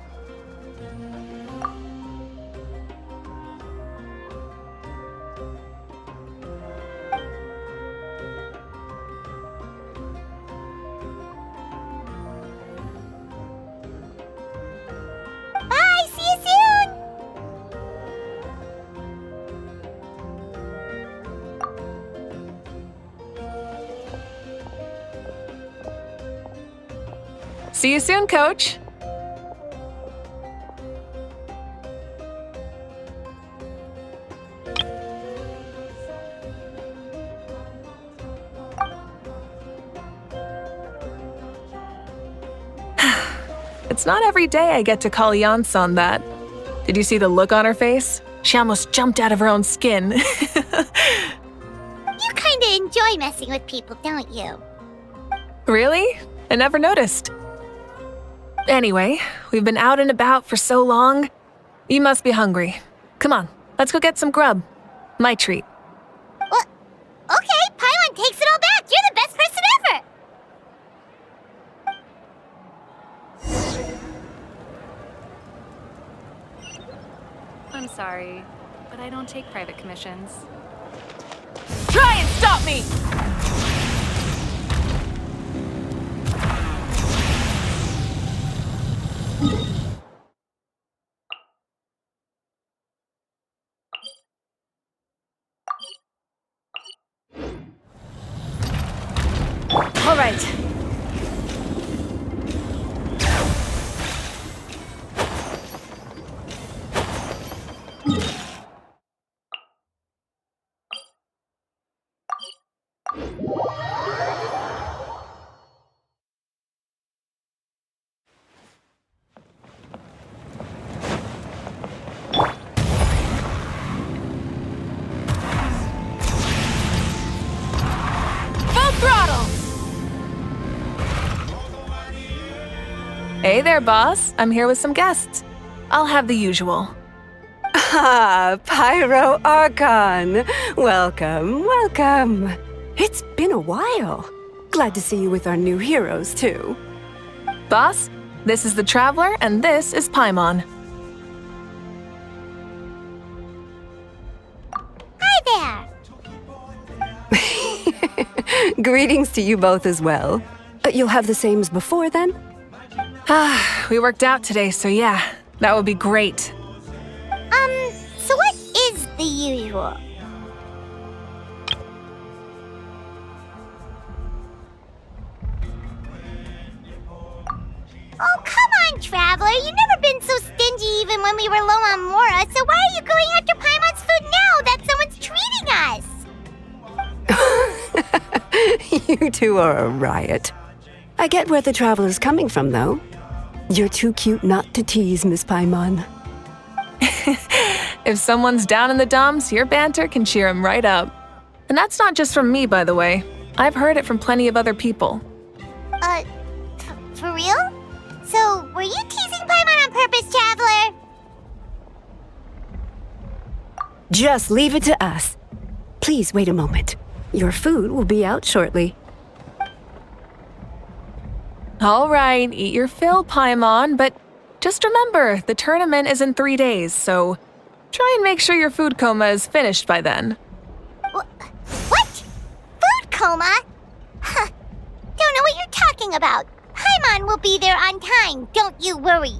Bye, see you soon. See you soon, Coach. It's not every day I get to call Yansan that. Did you see the look on her face? She almost jumped out of her own skin. You kinda enjoy messing with people, don't you? Really? I never noticed. Anyway, we've been out and about for so long. You must be hungry. Come on, let's go get some grub. My treat. Well, okay, Paimon takes it all back. You're the best person ever. I'm sorry, but I don't take private commissions. Try and stop me! All right. Hey there, boss. I'm here with some guests. I'll have the usual. Ah, Pyro Archon. Welcome, welcome. It's been a while. Glad to see you with our new heroes, too. Boss, this is the Traveler, and this is Paimon. Hi there. Greetings to you both as well. You'll have the same as before, then? We worked out today, so yeah, that would be great. So what is the usual? Oh, come on, Traveler. You've never been so stingy even when we were low on Mora, so why are you going after Paimon's food now that someone's treating us? You two are a riot. I get where the Traveler's coming from, though. You're too cute not to tease, Miss Paimon. If someone's down in the dumps, your banter can cheer him right up. And that's not just from me, by the way. I've heard it from plenty of other people. For real? So, were you teasing Paimon on purpose, Traveler? Just leave it to us. Please wait a moment. Your food will be out shortly. All right, eat your fill, Paimon, but just remember, the tournament is in 3 days, so try and make sure your food coma is finished by then. What? Food coma? Huh. Don't know what you're talking about. Paimon will be there on time, don't you worry.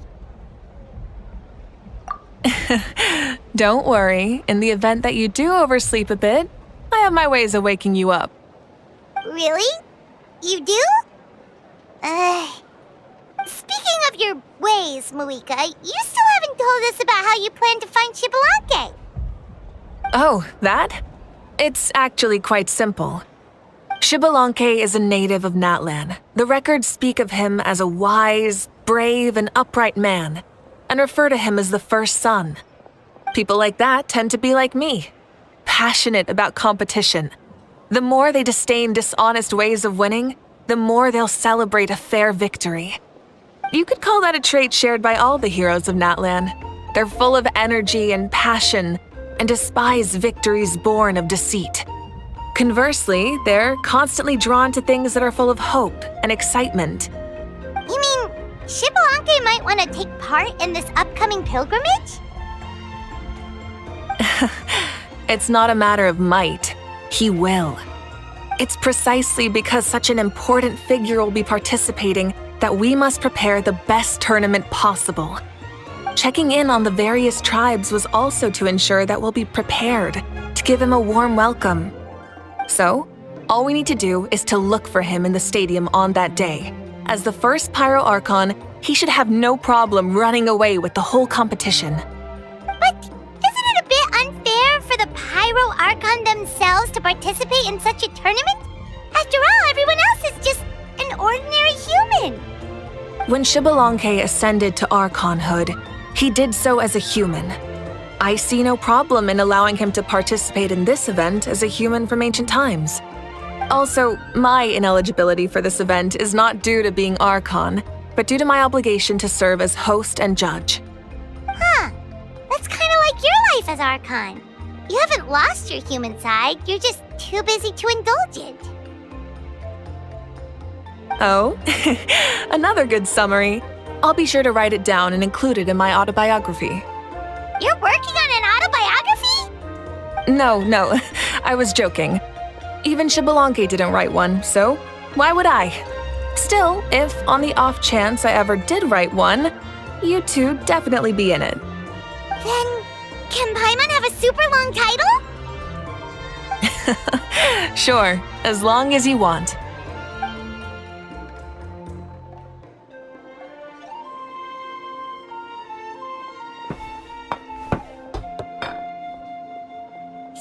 Don't worry, in the event that you do oversleep a bit, I have my ways of waking you up. Really? You do? Speaking of your ways, Malika, you still haven't told us about how you plan to find Xbalanque. Oh, that? It's actually quite simple. Xbalanque is a native of Natlan. The records speak of him as a wise, brave, and upright man, and refer to him as the first son. People like that tend to be like me, passionate about competition. The more they disdain dishonest ways of winning, the more they'll celebrate a fair victory. You could call that a trait shared by all the heroes of Natlan. They're full of energy and passion, and despise victories born of deceit. Conversely, they're constantly drawn to things that are full of hope and excitement. You mean Xbalanque might want to take part in this upcoming pilgrimage? It's not a matter of might. He will. It's precisely because such an important figure will be participating that we must prepare the best tournament possible. Checking in on the various tribes was also to ensure that we'll be prepared to give him a warm welcome. So, all we need to do is to look for him in the stadium on that day. As the first Pyro Archon, he should have no problem running away with the whole competition. But isn't it a bit unfair for the Pyro Archon themselves to participate in such a tournament? After all, everyone else is just an ordinary human. When Xbalanque ascended to Archonhood, he did so as a human. I see no problem in allowing him to participate in this event as a human from ancient times. Also, my ineligibility for this event is not due to being Archon, but due to my obligation to serve as host and judge. Huh. That's kind of like your life as Archon. You haven't lost your human side, you're just too busy to indulge it. Oh, another good summary. I'll be sure to write it down and include it in my autobiography. You're working on an autobiography? No, I was joking. Even Xbalanque didn't write one, so why would I? Still, if on the off chance I ever did write one, you two definitely be in it. Then, can Paimon have a super long title? Sure, as long as you want.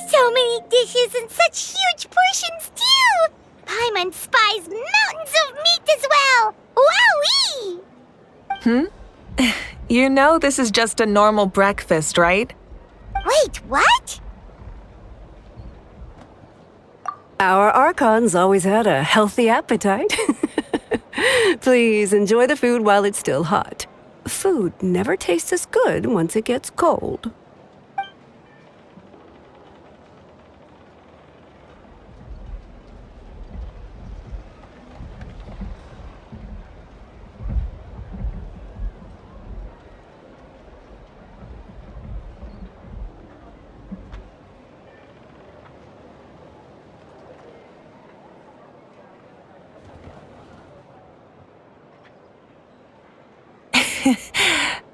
So many dishes and such huge portions, too! Paimon spies mountains of meat as well! Wowee! You know this is just a normal breakfast, right? Wait, what? Our Archons always had a healthy appetite. Please enjoy the food while it's still hot. Food never tastes as good once it gets cold.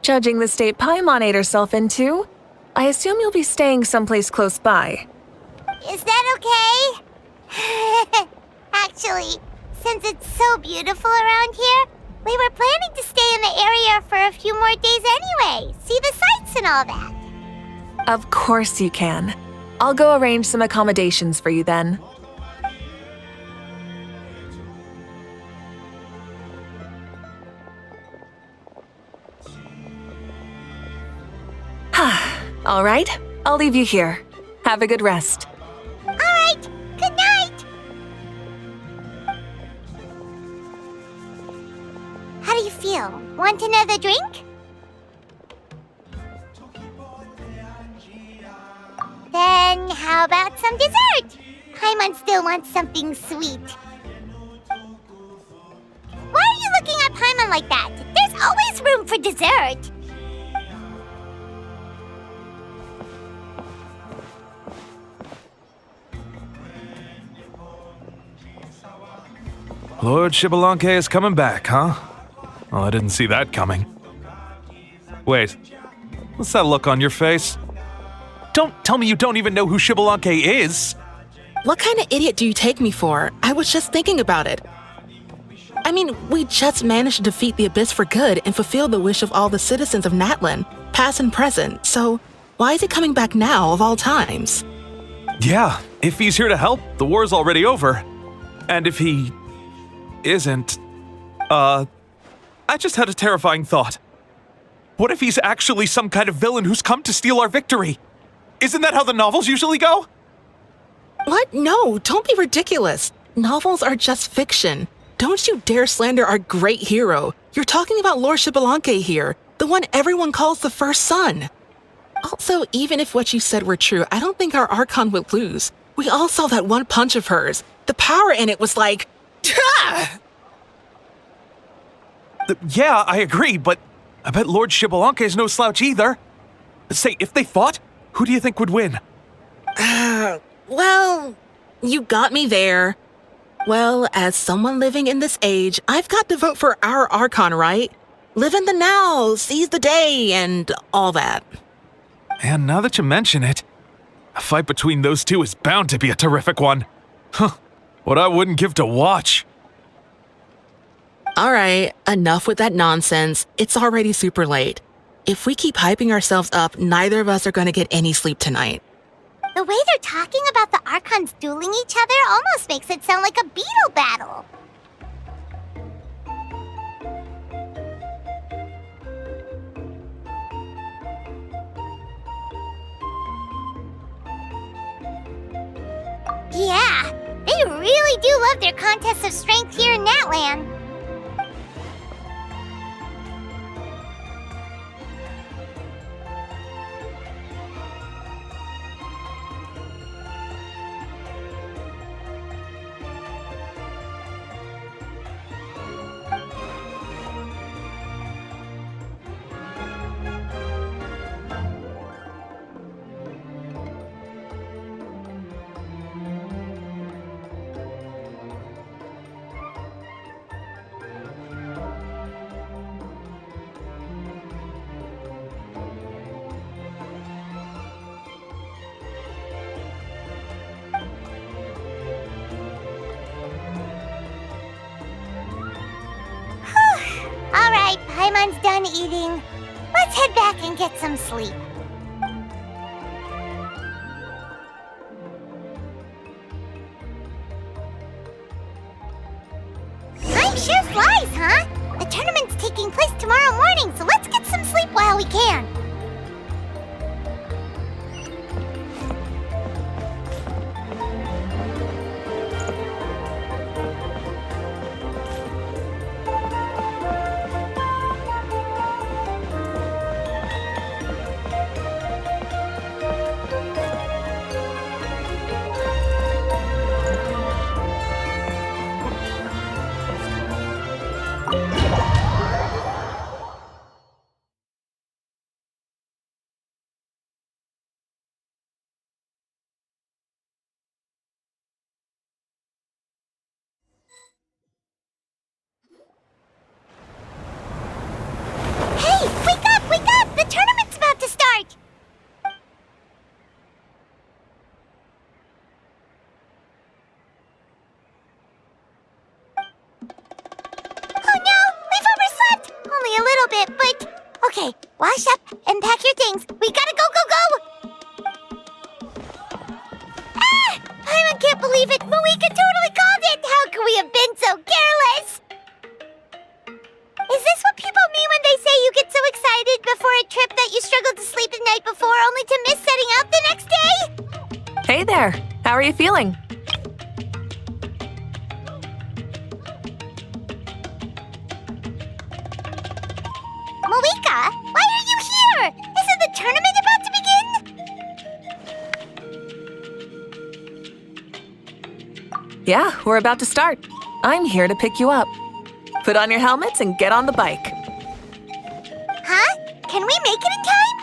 Judging the state Paimon ate herself into, I assume you'll be staying someplace close by. Is that okay? Actually, since it's so beautiful around here, we were planning to stay in the area for a few more days anyway, see the sights and all that. Of course you can. I'll go arrange some accommodations for you then. All right, I'll leave you here. Have a good rest. All right, good night. How do you feel? Want another drink? Then how about some dessert? Paimon still wants something sweet. Why are you looking at Paimon like that? There's always room for dessert. Lord Xbalanque is coming back, huh? Well, I didn't see that coming. Wait, what's that look on your face? Don't tell me you don't even know who Xbalanque is! What kind of idiot do you take me for? I was just thinking about it. I mean, we just managed to defeat the Abyss for good and fulfill the wish of all the citizens of Natlan, past and present, so why is he coming back now of all times? Yeah, if he's here to help, the war's already over. And if he isn't, I just had a terrifying thought. What if he's actually some kind of villain who's come to steal our victory? Isn't that how the novels usually go? What? No, don't be ridiculous. Novels are just fiction. Don't you dare slander our great hero. You're talking about Lord Xbalanque here, the one everyone calls the first son. Also, even if what you said were true, I don't think our Archon would lose. We all saw that one punch of hers. The power in it was like... Yeah, I agree, but I bet Lord Xbalanque is no slouch either. Say, if they fought, who do you think would win? Well, you got me there. Well, as someone living in this age, I've got to vote for our Archon, right? Live in the now, seize the day, and all that. And now that you mention it, a fight between those two is bound to be a terrific one. Huh, what I wouldn't give to watch. All right, enough with that nonsense. It's already super late. If we keep hyping ourselves up, neither of us are going to get any sleep tonight. The way they're talking about the Archons dueling each other almost makes it sound like a beetle battle. Yeah, they really do love their contests of strength here in Natlan. Alright, Paimon's done eating. Let's head back and get some sleep. Time sure flies, huh? The tournament's taking place tomorrow morning, so let's get some sleep while we can. Hey, wake up, wake up! The tournament's about to start! Oh no, we've overslept! Only a little bit, but... Okay, wash up and pack your things. We gotta go, go, go! Ah! I can't believe it! Moeka totally called it! How could we have been so careless? Is this what people mean when they say you get so excited before a trip that you struggled to sleep the night before only to miss setting out the next day? Hey there, how are you feeling? Moeka, why are you here? Isn't the tournament about to begin? Yeah, we're about to start. I'm here to pick you up. Put on your helmets and get on the bike. Huh? Can we make it in time?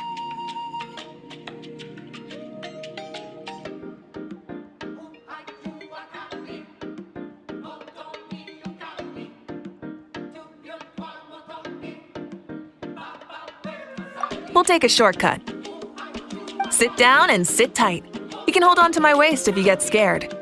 We'll take a shortcut. Sit down and sit tight. You can hold on to my waist if you get scared.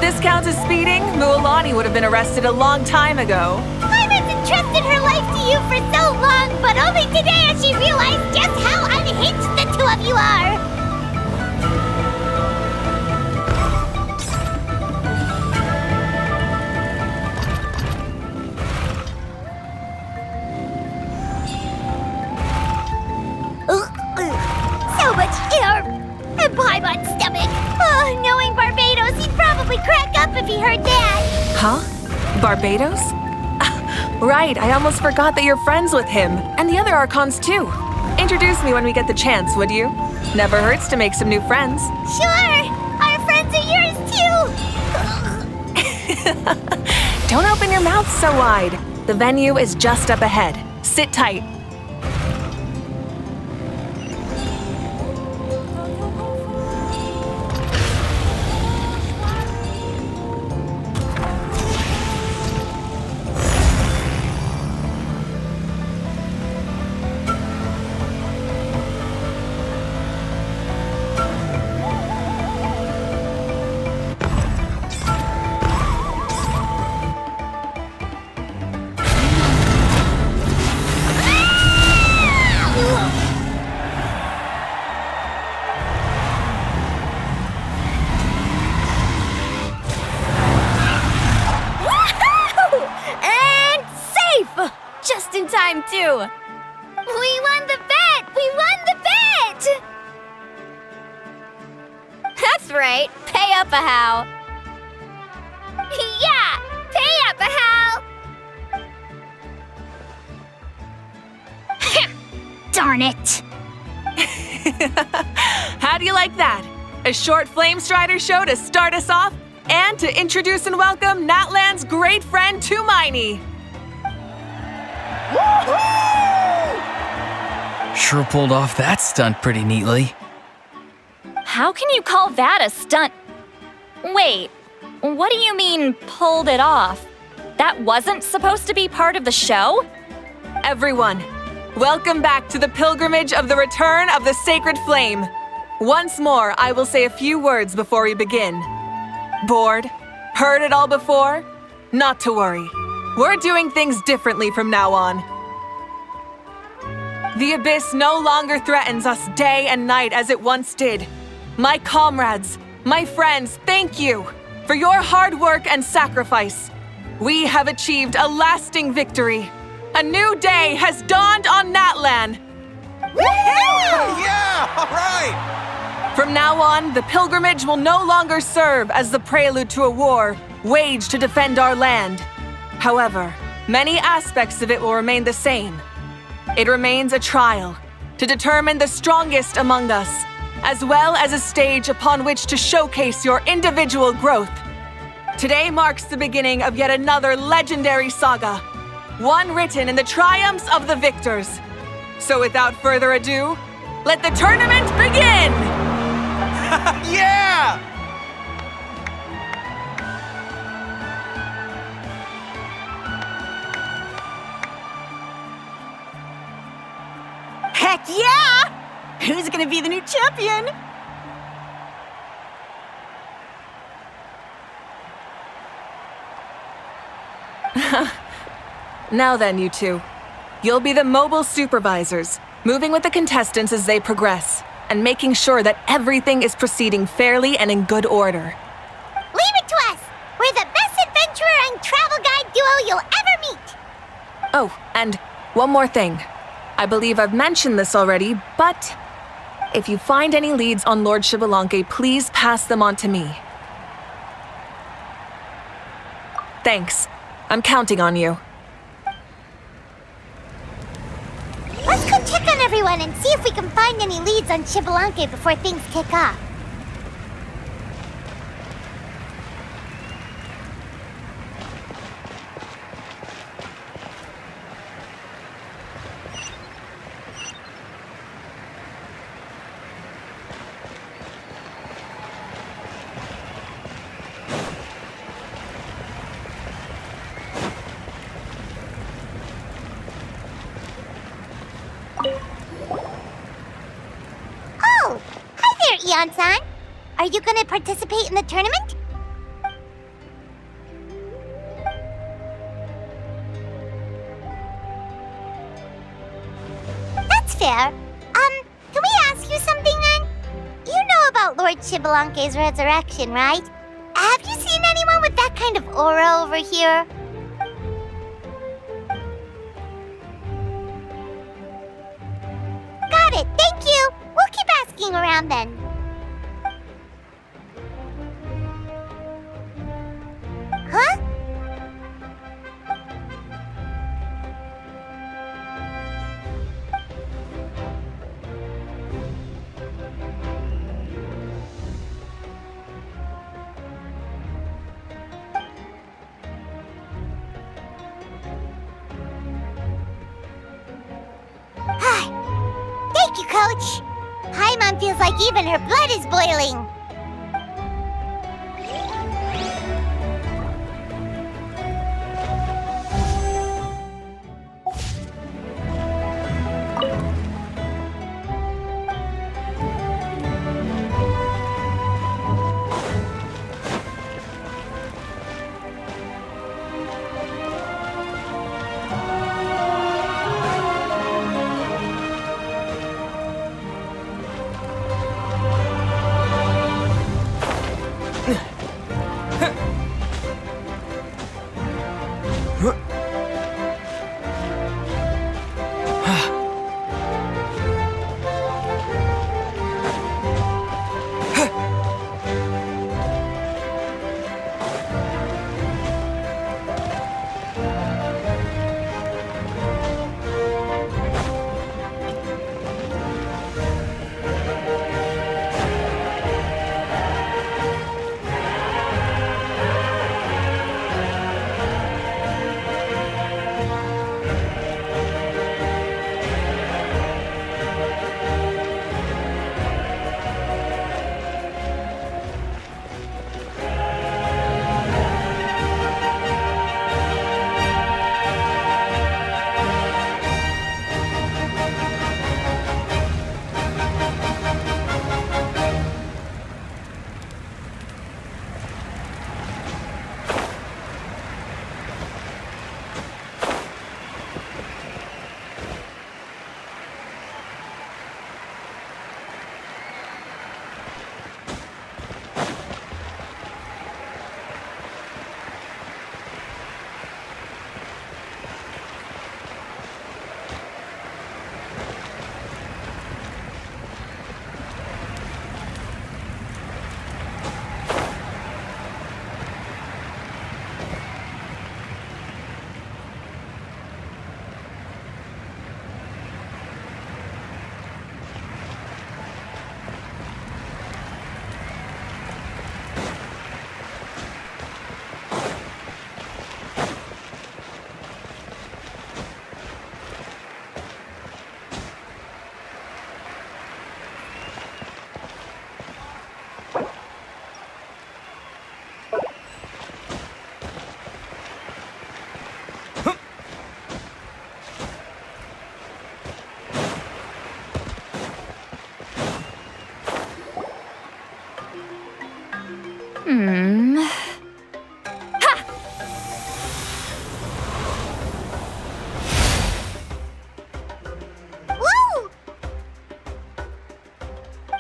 If this counts as speeding, Mualani would have been arrested a long time ago. Paimon's entrusted her life to you for so long, but only today has she realized just how unhinged the two of you are. So much air! And Paimon's stomach! Oh, knowing Barbados, he'd probably crack up if he heard that. Huh? Barbados? Right, I almost forgot that you're friends with him. And the other Archons too. Introduce me when we get the chance, would you? Never hurts to make some new friends. Sure! Our friends are yours too! Don't open your mouth so wide. The venue is just up ahead. Sit tight. Time too. We won the bet! We won the bet! That's right. Pay up a how. Yeah! Pay up a how! Darn it! How do you like that? A short Flame Strider show to start us off, and to introduce and welcome Natlan's great friend Tumaini. Sure pulled off that stunt pretty neatly. How can you call that a stunt? Wait, what do you mean, pulled it off? That wasn't supposed to be part of the show? Everyone, welcome back to the pilgrimage of the return of the sacred flame. Once more, I will say a few words before we begin. Bored? Heard it all before? Not to worry. We're doing things differently from now on. The abyss no longer threatens us day and night as it once did. My comrades, my friends, thank you for your hard work and sacrifice. We have achieved a lasting victory. A new day has dawned on Natlan. Yeah, all right! From now on, the pilgrimage will no longer serve as the prelude to a war waged to defend our land. However, many aspects of it will remain the same. It remains a trial to determine the strongest among us, as well as a stage upon which to showcase your individual growth. Today marks the beginning of yet another legendary saga, one written in the triumphs of the victors. So without further ado, let the tournament begin! Yeah! Heck yeah! Who's gonna be the new champion? Now then, you two. You'll be the mobile supervisors, moving with the contestants as they progress, and making sure that everything is proceeding fairly and in good order. Leave it to us! We're the best adventurer and travel guide duo you'll ever meet! Oh, and one more thing. I believe I've mentioned this already, but if you find any leads on Lord Xbalanque, please pass them on to me. Thanks. I'm counting on you. Let's go check on everyone and see if we can find any leads on Xbalanque before things kick off. Oh! Hi there, Eon-san! Are you gonna participate in the tournament? there. Can we ask you something then? You know about Lord Xbalanque's resurrection, right? Have you seen anyone with that kind of aura over here? Got it, thank you! We'll keep asking around then. Huh? Thank you, Coach. Paimon feels like even her blood is boiling.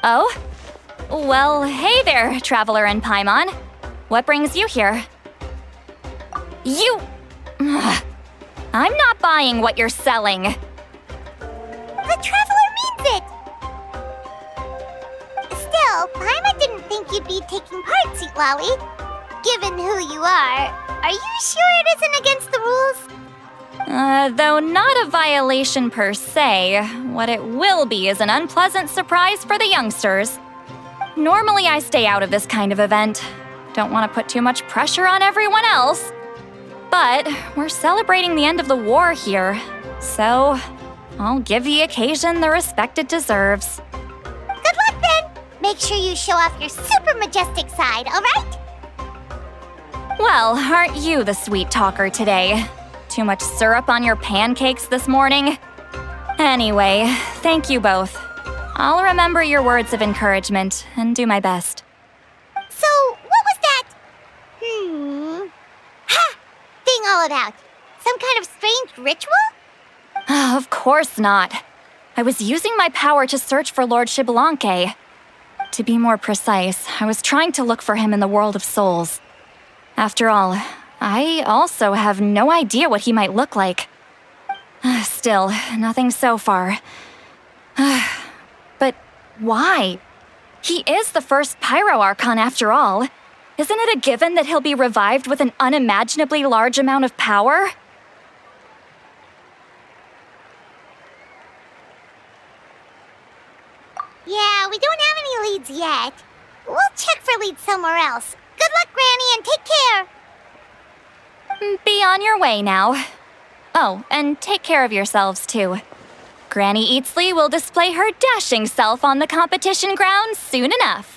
Oh? Well, hey there, Traveler and Paimon. What brings you here? You... I'm not buying what you're selling. The Traveler means it! Still, Paimon didn't think you'd be taking part, Sweet Lolly. Given who you are you sure it isn't against the rules? Though not a violation per se, what it will be is an unpleasant surprise for the youngsters. Normally I stay out of this kind of event. Don't want to put too much pressure on everyone else. But we're celebrating the end of the war here, so I'll give the occasion the respect it deserves. Good luck then! Make sure you show off your super majestic side, alright? Well, aren't you the sweet talker today? Too much syrup on your pancakes this morning? Anyway, thank you both. I'll remember your words of encouragement and do my best. So, what was that? Ha! Thing all about? Some kind of strange ritual? Of course not. I was using my power to search for Lord Xbalanque. To be more precise, I was trying to look for him in the world of souls. After all, I also have no idea what he might look like. Still, nothing so far. But why? He is the first Pyro Archon after all. Isn't it a given that he'll be revived with an unimaginably large amount of power? Yeah, we don't have any leads yet. We'll check for leads somewhere else. Good luck, Granny, and take care. Be on your way now. Oh, and take care of yourselves too. Granny Eatsley will display her dashing self on the competition grounds soon enough.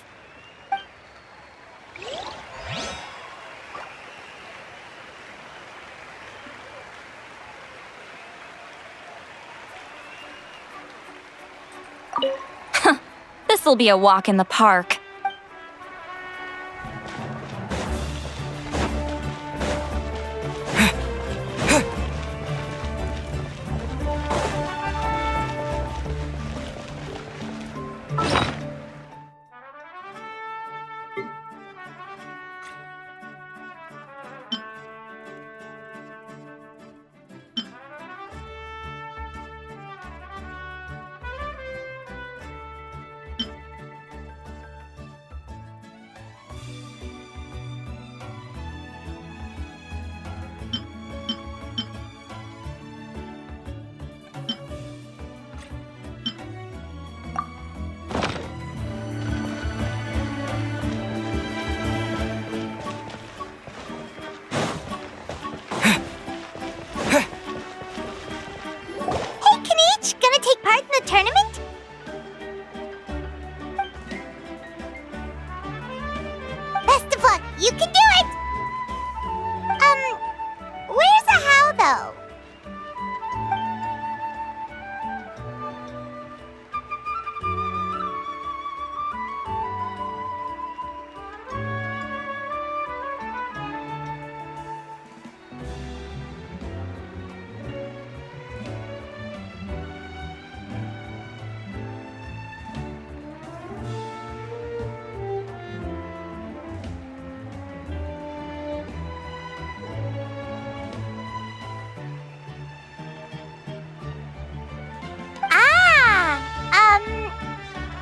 This'll be a walk in the park. Tournament? Best of luck, you can do it! Where's the how though?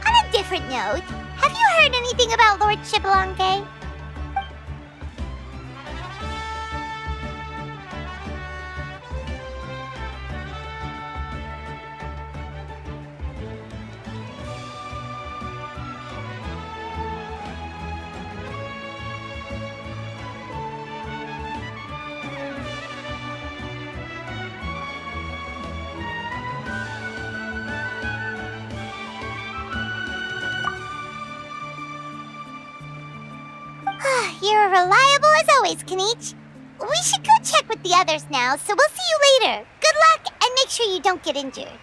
On a different note, have you heard anything about Lord Xbalanque? You're reliable as always, Kanichi. We should go check with the others now, so we'll see you later. Good luck, and make sure you don't get injured.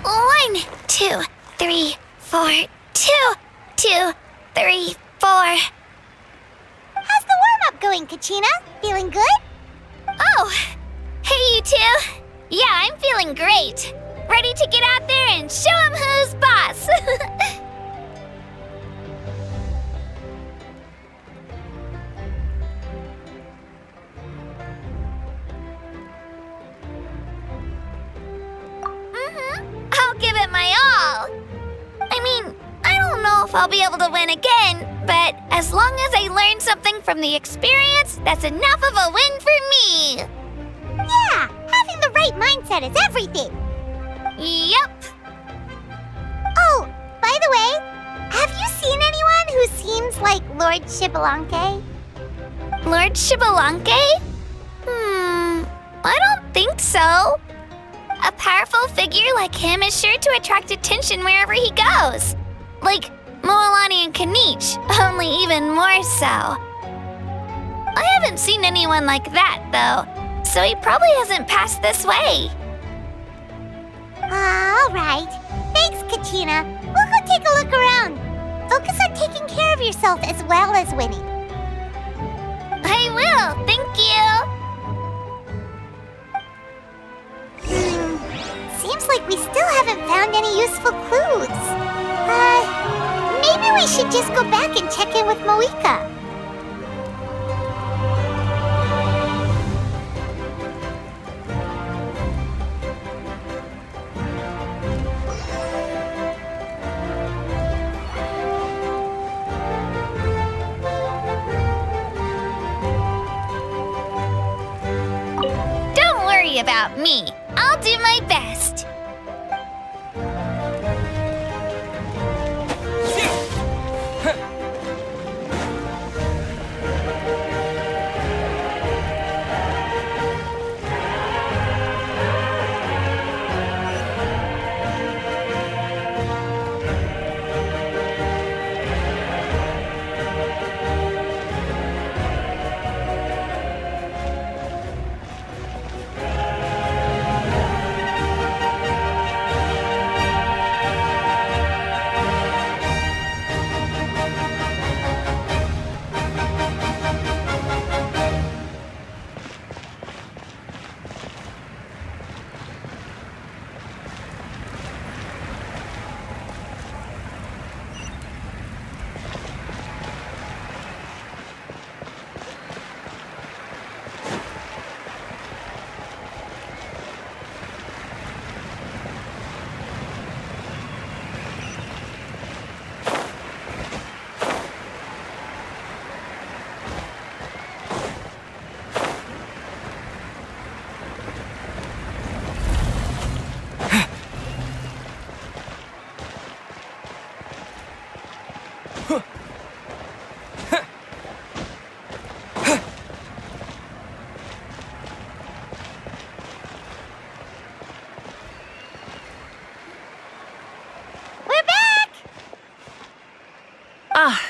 One, 2, 3, 4, 2, 2, 3, 4. How's the warm-up going, Kachina? Feeling good? Oh, hey you two. Yeah, I'm feeling great. Ready to get out there and show 'em who's boss. if I'll be able to win again, but as long as I learn something from the experience, that's enough of a win for me. Yeah, having the right mindset is everything. Yep. Oh, by the way, have you seen anyone who seems like Lord Shibalanke? Lord Shibalanke? I don't think so. A powerful figure like him is sure to attract attention wherever he goes. Like Moalani and Kanich, only even more so. I haven't seen anyone like that, though, so he probably hasn't passed this way. All right. Thanks, Kachina. We'll go take a look around. Focus on taking care of yourself as well as winning. I will, thank you. Seems like we still haven't found any useful clues. Maybe we should just go back and check in with Moika. Don't worry about me. I'll do my best.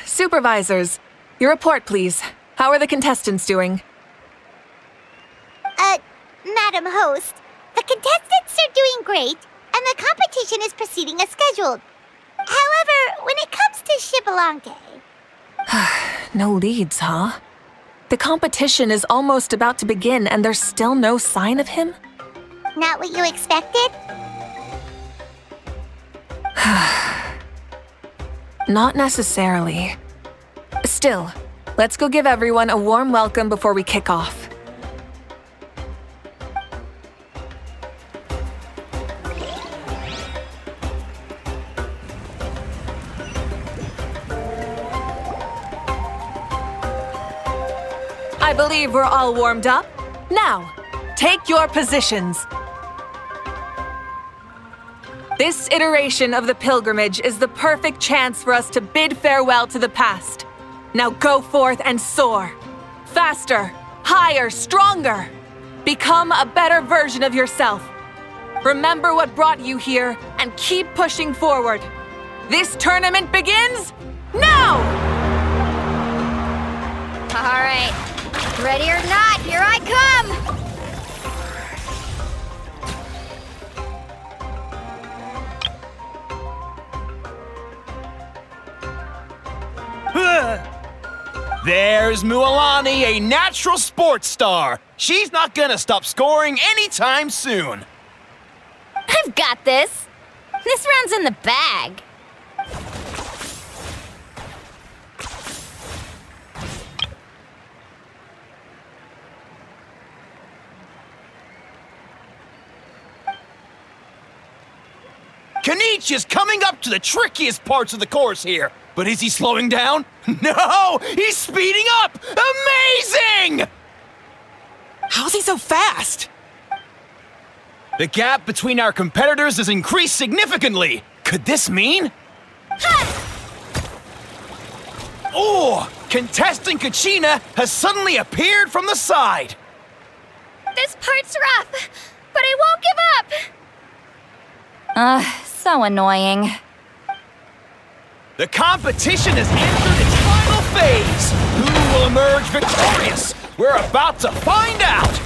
Supervisors, your report, please. How are the contestants doing? Madam Host, the contestants are doing great, and the competition is proceeding as scheduled. However, when it comes to Shibalanke... No leads, huh? The competition is almost about to begin, and there's still no sign of him? Not what you expected? Not necessarily. Still, let's go give everyone a warm welcome before we kick off. I believe we're all warmed up. Now, take your positions. This iteration of the pilgrimage is the perfect chance for us to bid farewell to the past. Now go forth and soar. Faster, higher, stronger. Become a better version of yourself. Remember what brought you here and keep pushing forward. This tournament begins now! All right. Ready or not, here I come! There's Mualani, a natural sports star. She's not gonna stop scoring anytime soon. I've got this. This round's in the bag. Kanich is coming up to the trickiest parts of the course here. But is he slowing down? No! He's speeding up! Amazing! How's he so fast? The gap between our competitors has increased significantly. Could this mean? Oh! Contestant Kachina has suddenly appeared from the side. This part's rough, but I won't give up. So annoying. The competition has entered its final phase. Who will emerge victorious? We're about to find out.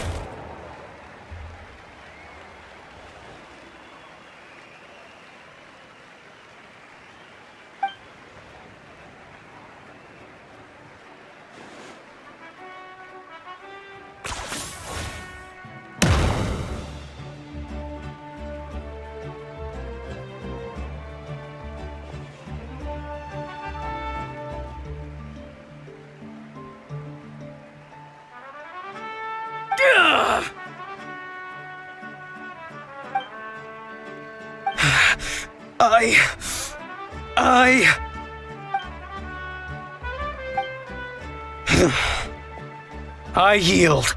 I yield.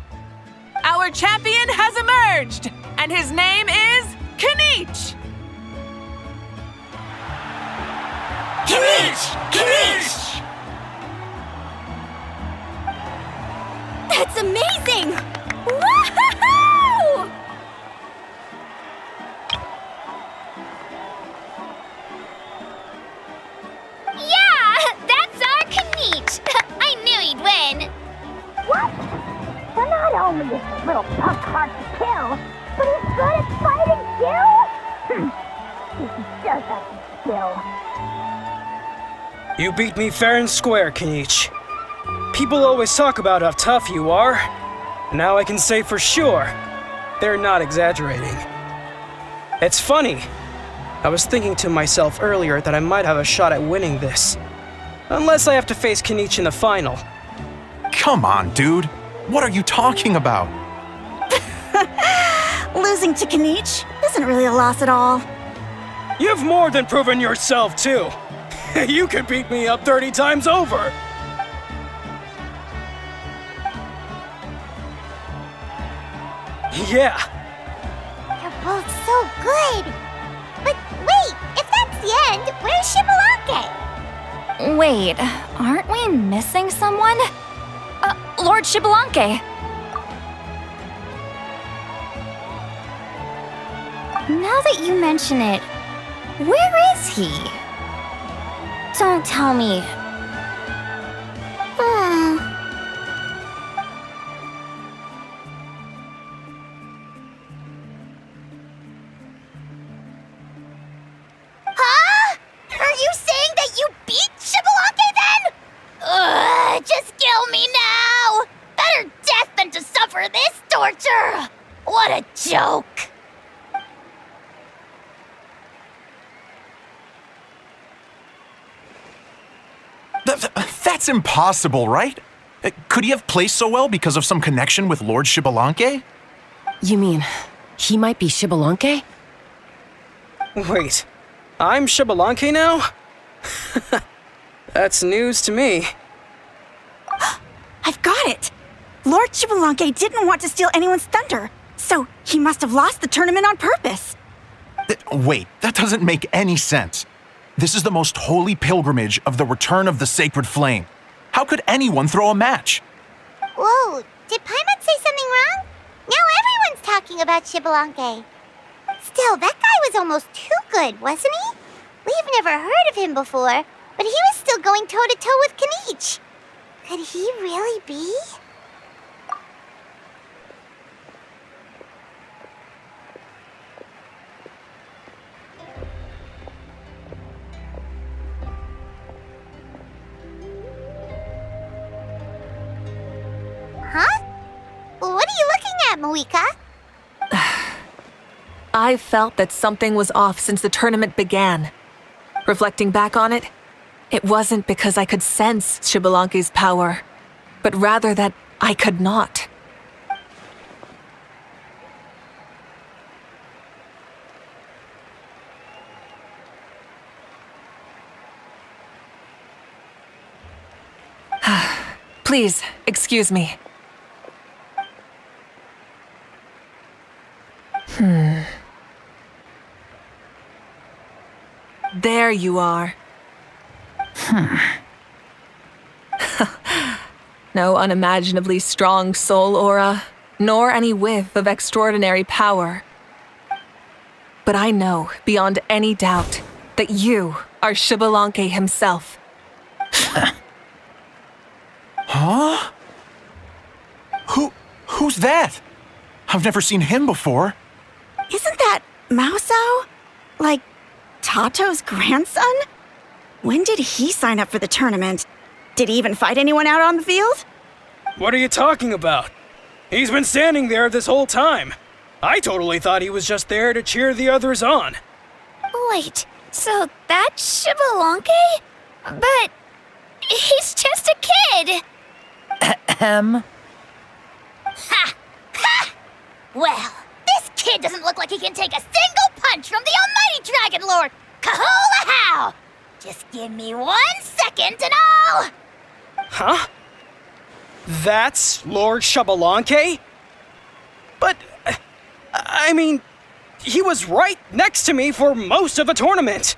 Our champion has emerged, and his name is Kanich! Kanich! Kanich! That's amazing! Woohoo! Yeah! That's our Kanich! I knew he'd win! What? So not only is this little punk hard to kill, but he's good at fighting too? He does have some skill. You beat me fair and square, Kanich. People always talk about how tough you are. Now I can say for sure, they're not exaggerating. It's funny. I was thinking to myself earlier that I might have a shot at winning this. Unless I have to face Kanich in the final. Come on, dude. What are you talking about? Losing to Kanich isn't really a loss at all. You've more than proven yourself, too. You could beat me up 30 times over. Yeah. You're both so good. But wait, if that's the end, where's Shibalake? Wait, aren't we missing someone? Lord Shibalanke. Now that you mention it, where is he? Don't tell me. Huh? Are you saying that you beat Shibalake then? Ugh, just kill me now! Better death than to suffer this torture! What a joke! That's impossible, right? Could he have placed so well because of some connection with Lord Shibalanke? You mean, he might be Shibalanke? Wait, I'm Shibalanke now? That's news to me. I've got it! Lord Shibalanke didn't want to steal anyone's thunder, so he must have lost the tournament on purpose. Wait, that doesn't make any sense. This is the most holy pilgrimage of the return of the sacred flame. How could anyone throw a match? Whoa, did Paimon say something wrong? Now everyone's talking about Shibalanke. Still, that guy was almost too good, wasn't he? We've never heard of him before, but he was still going toe-to-toe with Kanich. Could he really be? Huh? What are you looking at, Moika? I felt that something was off since the tournament began. Reflecting back on it, it wasn't because I could sense Shibalanke's power, but rather that I could not. Please, excuse me. There you are. No unimaginably strong soul aura, nor any whiff of extraordinary power. But I know, beyond any doubt, that you are Xbalanque himself. Huh? Who's that? I've never seen him before. Isn't that Mauso? Like, Tato's grandson? When did he sign up for the tournament? Did he even fight anyone out on the field? What are you talking about? He's been standing there this whole time. I totally thought he was just there to cheer the others on. Wait, so that's Xbalanque? But he's just a kid. Ahem. Ha! Ha! Well, this kid doesn't look like he can take a single punch from the almighty Dragon Lord! Kahola how! Just give me 1 second and I'll... Huh? That's Lord Xbalanque? But, I mean, he was right next to me for most of the tournament.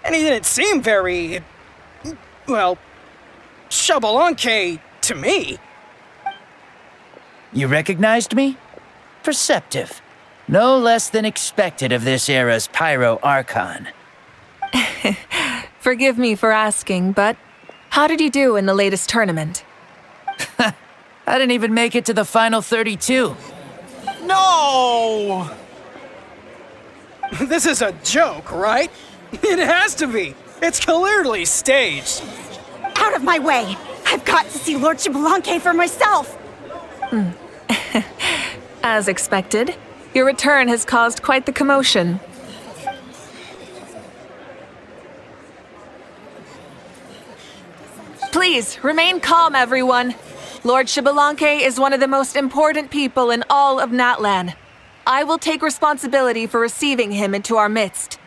And he didn't seem very, well, Xbalanque to me. You recognized me? Perceptive. No less than expected of this era's Pyro Archon. Forgive me for asking, but how did you do in the latest tournament? I didn't even make it to the final 32. No! This is a joke, right? It has to be. It's clearly staged. Out of my way! I've got to see Lord Xbalanque for myself! As expected, your return has caused quite the commotion. Please, remain calm, everyone. Lord Xbalanque is one of the most important people in all of Natlan. I will take responsibility for receiving him into our midst.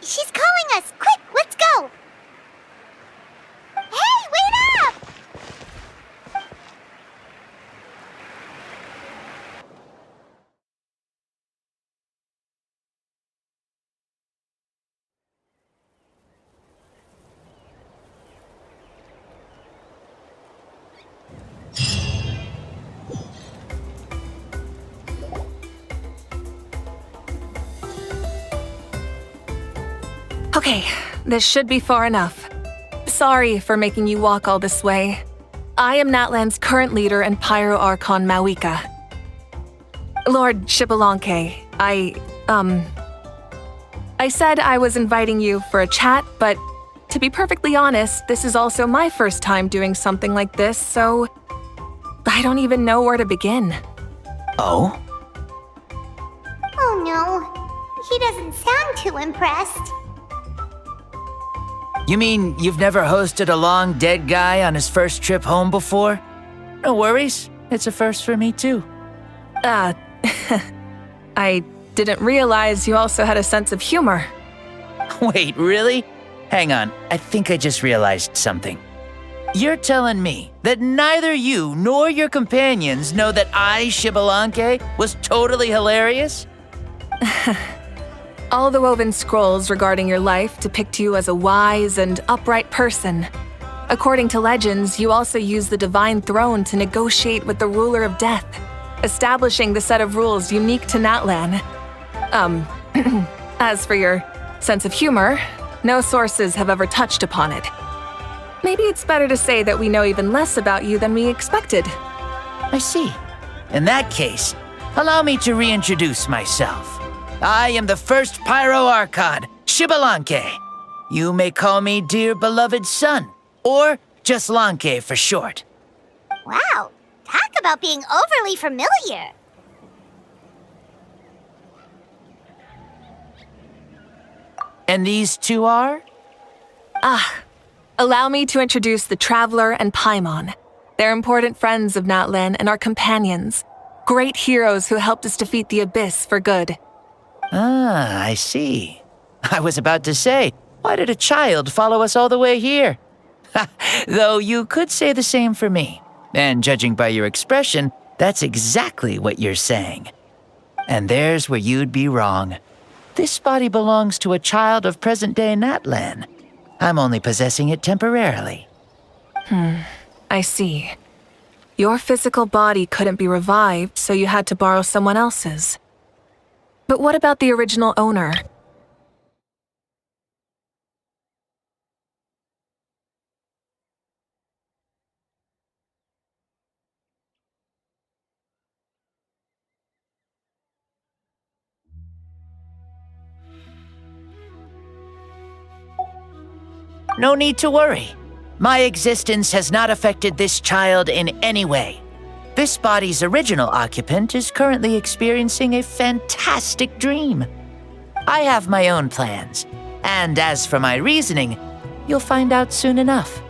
She's calling us! Quick, let's go! Hey, wait up! Okay, this should be far enough. Sorry for making you walk all this way. I am Natlan's current leader and Pyro Archon Mawika. Lord Xbalanque, I said I was inviting you for a chat, but to be perfectly honest, this is also my first time doing something like this, so I don't even know where to begin. Oh? Oh no, he doesn't sound too impressed. You mean you've never hosted a long dead guy on his first trip home before? No worries, it's a first for me too. I didn't realize you also had a sense of humor. Wait, really? Hang on, I think I just realized something. You're telling me that neither you nor your companions know that I, Xbalanque, was totally hilarious? All the woven scrolls regarding your life depict you as a wise and upright person. According to legends, you also use the divine throne to negotiate with the ruler of death, establishing the set of rules unique to Natlan. As for your sense of humor, no sources have ever touched upon it. Maybe it's better to say that we know even less about you than we expected. I see. In that case, allow me to reintroduce myself. I am the first Pyro Archon, Shibalanke. You may call me dear beloved son, or just Lanke for short. Wow, talk about being overly familiar. And these two are? Allow me to introduce the Traveler and Paimon. They're important friends of Natlan and our companions. Great heroes who helped us defeat the Abyss for good. Ah, I see. I was about to say, why did a child follow us all the way here? Though you could say the same for me. And judging by your expression, that's exactly what you're saying. And there's where you'd be wrong. This body belongs to a child of present-day Natlan. I'm only possessing it temporarily. I see. Your physical body couldn't be revived, so you had to borrow someone else's. But what about the original owner? No need to worry. My existence has not affected this child in any way. This body's original occupant is currently experiencing a fantastic dream. I have my own plans, and as for my reasoning, you'll find out soon enough.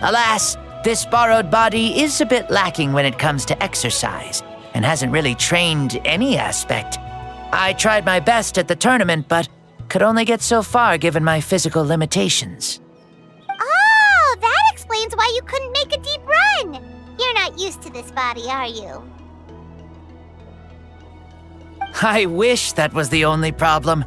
Alas, this borrowed body is a bit lacking when it comes to exercise, and hasn't really trained any aspect. I tried my best at the tournament, but could only get so far given my physical limitations. Oh, that explains why you couldn't make a deep run. You're not used to this body, are you? I wish that was the only problem.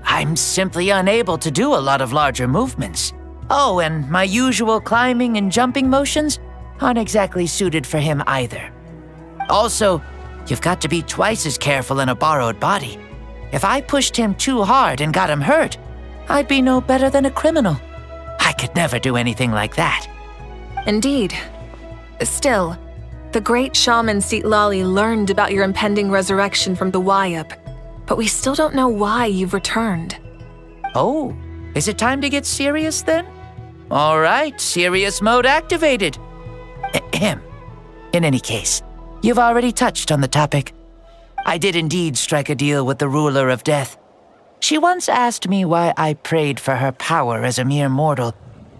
I'm simply unable to do a lot of larger movements. Oh, and my usual climbing and jumping motions aren't exactly suited for him either. Also, you've got to be twice as careful in a borrowed body. If I pushed him too hard and got him hurt, I'd be no better than a criminal. I could never do anything like that. Indeed. Still, the great shaman Lali learned about your impending resurrection from the Wayup, but we still don't know why you've returned. Oh, is it time to get serious then? All right, serious mode activated. Ahem. In any case, you've already touched on the topic. I did indeed strike a deal with the ruler of death. She once asked me why I prayed for her power as a mere mortal,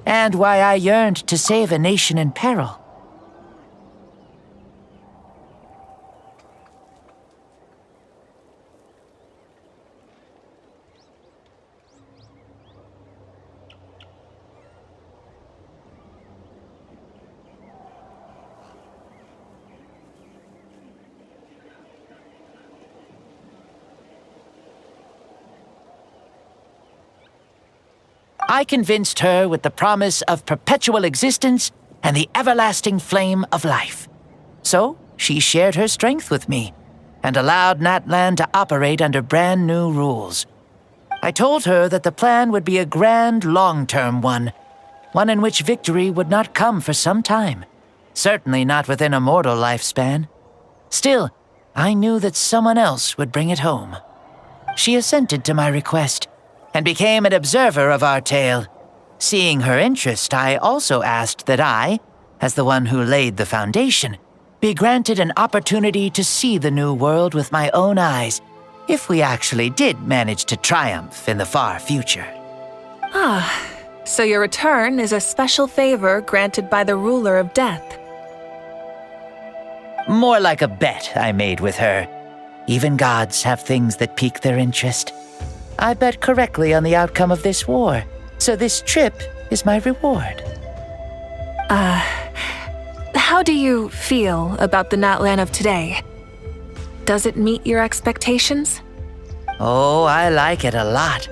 and why I yearned to save a nation in peril. I convinced her with the promise of perpetual existence and the everlasting flame of life. So she shared her strength with me and allowed Natlan to operate under brand new rules. I told her that the plan would be a grand, long-term one in which victory would not come for some time, certainly not within a mortal lifespan. Still, I knew that someone else would bring it home. She assented to my request and became an observer of our tale. Seeing her interest, I also asked that I, as the one who laid the foundation, be granted an opportunity to see the new world with my own eyes, if we actually did manage to triumph in the far future. So your return is a special favor granted by the ruler of death. More like a bet I made with her. Even gods have things that pique their interest. I bet correctly on the outcome of this war, so this trip is my reward. How do you feel about the Natlan of today? Does it meet your expectations? Oh, I like it a lot.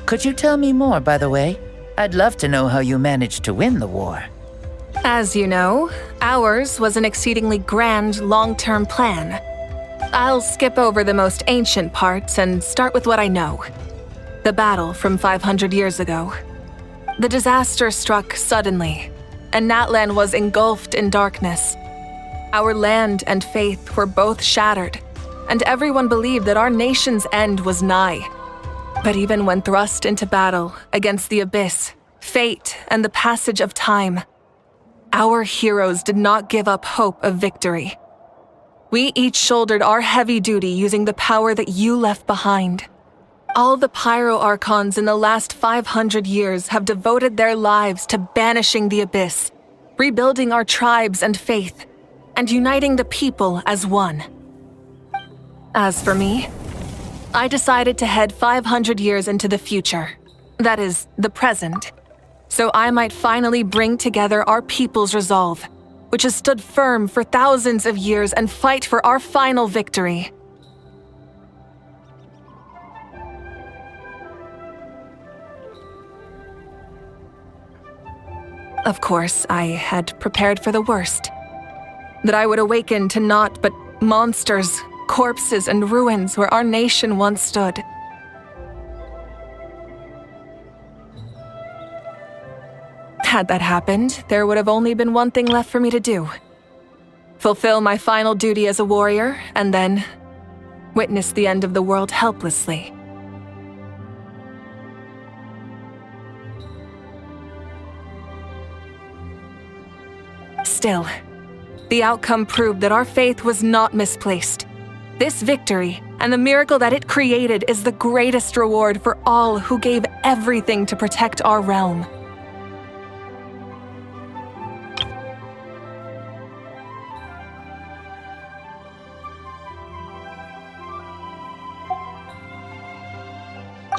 Could you tell me more, by the way? I'd love to know how you managed to win the war. As you know, ours was an exceedingly grand, long-term plan. I'll skip over the most ancient parts and start with what I know. The battle from 500 years ago. The disaster struck suddenly, and Natlan was engulfed in darkness. Our land and faith were both shattered, and everyone believed that our nation's end was nigh. But even when thrust into battle against the abyss, fate, and the passage of time, our heroes did not give up hope of victory. We each shouldered our heavy duty using the power that you left behind. All the Pyro Archons in the last 500 years have devoted their lives to banishing the abyss, rebuilding our tribes and faith, and uniting the people as one. As for me, I decided to head 500 years into the future, that is, the present, so I might finally bring together our people's resolve, which has stood firm for thousands of years, and fight for our final victory. Of course, I had prepared for the worst. That I would awaken to naught but monsters, corpses, and ruins where our nation once stood. Had that happened, there would have only been one thing left for me to do. Fulfill my final duty as a warrior, and then witness the end of the world helplessly. Still, the outcome proved that our faith was not misplaced. This victory, and the miracle that it created, is the greatest reward for all who gave everything to protect our realm.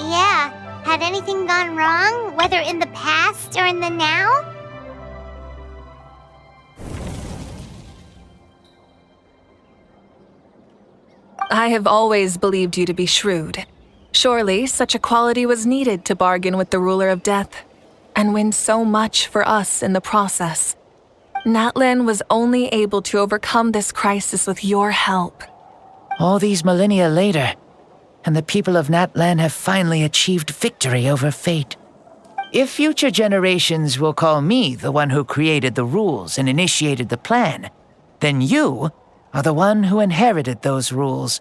Yeah, had anything gone wrong, whether in the past or in the now? I have always believed you to be shrewd. Surely, such a quality was needed to bargain with the ruler of death, and win so much for us in the process. Natlan was only able to overcome this crisis with your help. All these millennia later, and the people of Natlan have finally achieved victory over fate. If future generations will call me the one who created the rules and initiated the plan, then you are the one who inherited those rules,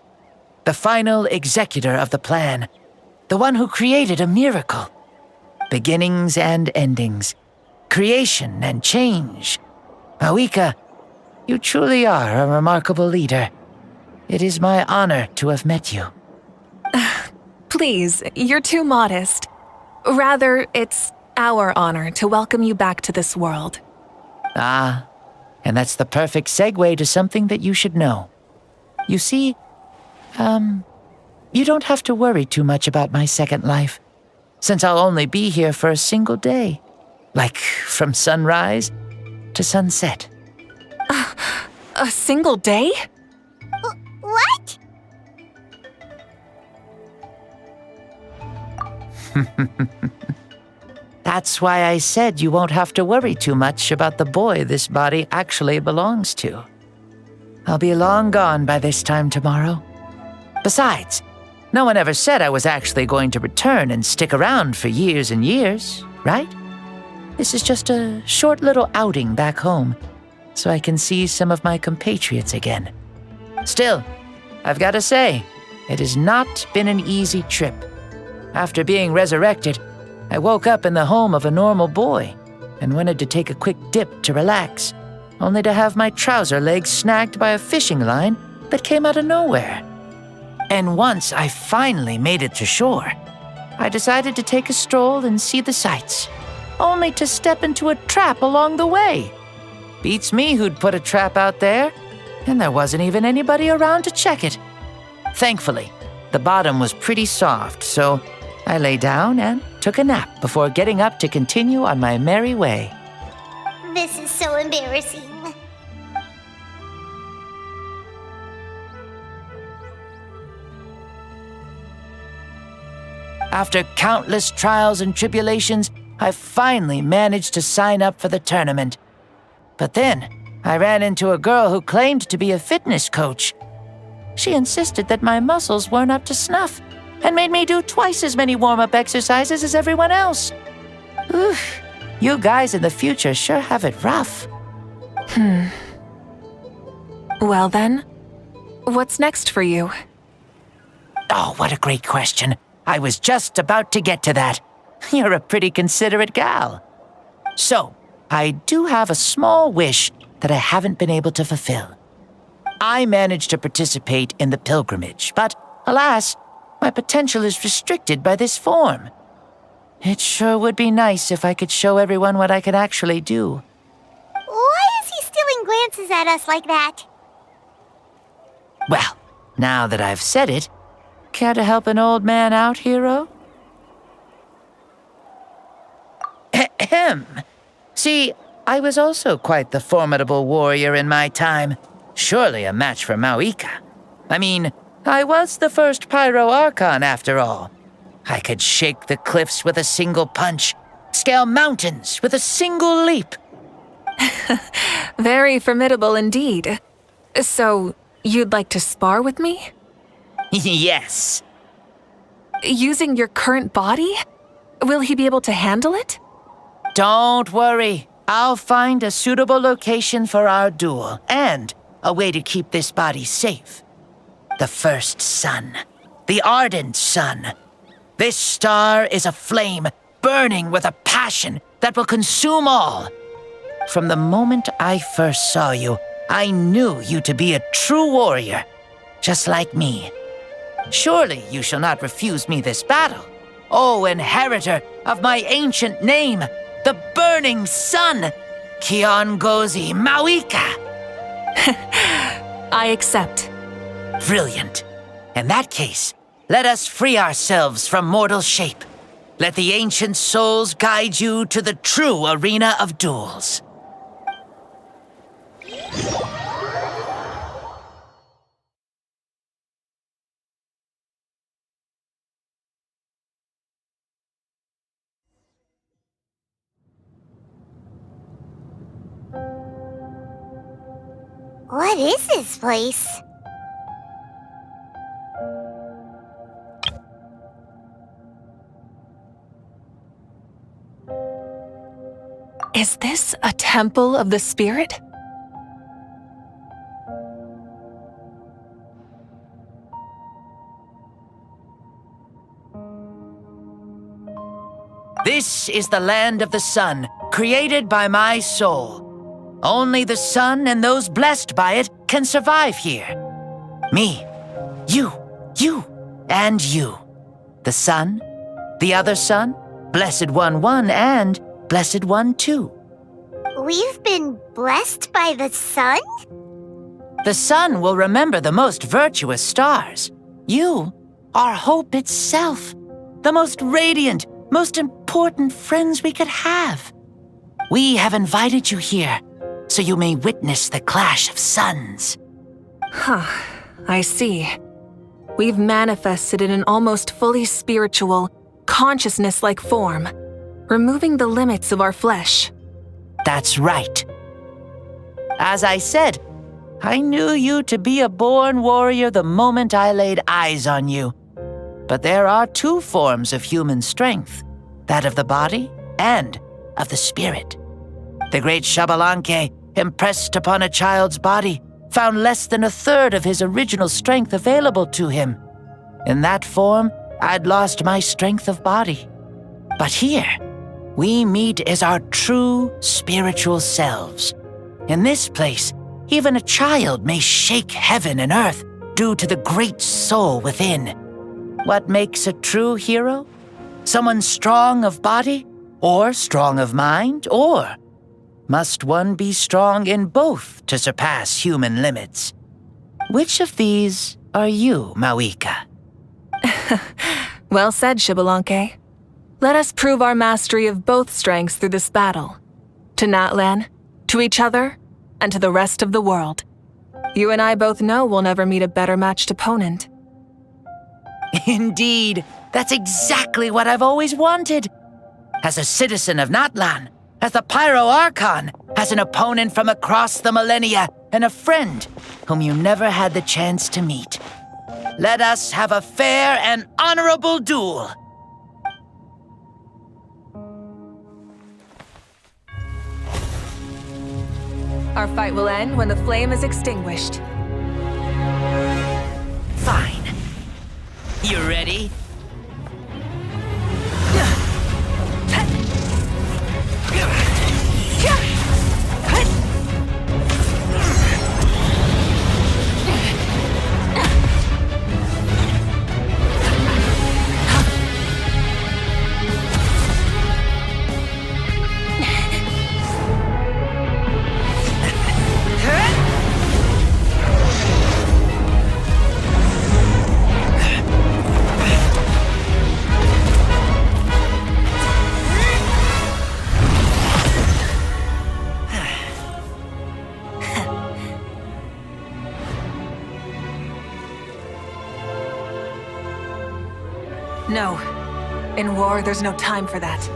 the final executor of the plan, the one who created a miracle. Beginnings and endings, creation and change. Mawika, you truly are a remarkable leader. It is my honor to have met you. Please, you're too modest. Rather, it's our honor to welcome you back to this world. Ah, and that's the perfect segue to something that you should know. You see, you don't have to worry too much about my second life, since I'll only be here for a single day, like from sunrise to sunset. A single day? What? That's why I said you won't have to worry too much about the boy this body actually belongs to. I'll be long gone by this time tomorrow. Besides, no one ever said I was actually going to return and stick around for years and years, right? This is just a short little outing back home, so I can see some of my compatriots again. Still, I've got to say, it has not been an easy trip. After being resurrected, I woke up in the home of a normal boy and wanted to take a quick dip to relax, only to have my trouser legs snagged by a fishing line that came out of nowhere. And once I finally made it to shore, I decided to take a stroll and see the sights, only to step into a trap along the way. Beats me who'd put a trap out there, and there wasn't even anybody around to check it. Thankfully, the bottom was pretty soft, so I lay down and took a nap before getting up to continue on my merry way. This is so embarrassing. After countless trials and tribulations, I finally managed to sign up for the tournament. But then, I ran into a girl who claimed to be a fitness coach. She insisted that my muscles weren't up to snuff, and made me do twice as many warm-up exercises as everyone else. Oof, you guys in the future sure have it rough. Well then, What's next for you? Oh, what a great question. I was just about to get to that. You're a pretty considerate gal. So, I do have a small wish that I haven't been able to fulfill. I managed to participate in the pilgrimage, but alas, my potential is restricted by this form. It sure would be nice if I could show everyone what I could actually do. Why is he stealing glances at us like that? Well, now that I've said it, care to help an old man out, hero? Ahem. See, I was also quite the formidable warrior in my time. Surely a match for Mauika. I mean, I was the first Pyro Archon after all. I could shake the cliffs with a single punch, scale mountains with a single leap. Very formidable indeed. So, you'd like to spar with me? Yes. Using your current body? Will he be able to handle it? Don't worry. I'll find a suitable location for our duel, and a way to keep this body safe. The first sun. The ardent sun. This star is a flame, burning with a passion that will consume all. From the moment I first saw you, I knew you to be a true warrior, just like me. Surely you shall not refuse me this battle, O inheritor of my ancient name, the burning sun, Kiongozi Mauika. I accept. Brilliant. In that case, let us free ourselves from mortal shape. Let the ancient souls guide you to the true arena of duels. What is this place? Is this a temple of the spirit? This is the land of the sun, created by my soul. Only the sun and those blessed by it can survive here. Me, you, and you. The sun, the other sun, Blessed One 1, and Blessed One 2. We've been blessed by the sun? The sun will remember the most virtuous stars. You are hope itself, the most radiant, most important friends we could have. We have invited you here, so you may witness the clash of suns. Huh, I see. We've manifested in an almost fully spiritual, consciousness-like form, removing the limits of our flesh. That's right. As I said, I knew you to be a born warrior the moment I laid eyes on you. But there are two forms of human strength, that of the body and of the spirit. The great Xbalanque, impressed upon a child's body, found less than a third of his original strength available to him. In that form, I'd lost my strength of body. But here, we meet as our true spiritual selves. In this place, even a child may shake heaven and earth due to the great soul within. What makes a true hero? Someone strong of body, or strong of mind, or must one be strong in both to surpass human limits? Which of these are you, Mauika? Well said, Xbalanque. Let us prove our mastery of both strengths through this battle. To Natlan, to each other, and to the rest of the world. You and I both know we'll never meet a better matched opponent. Indeed, that's exactly what I've always wanted. As a citizen of Natlan, as the Pyro Archon, as an opponent from across the millennia, and a friend whom you never had the chance to meet. Let us have a fair and honorable duel. Our fight will end when the flame is extinguished. You ready? No. In war, there's no time for that.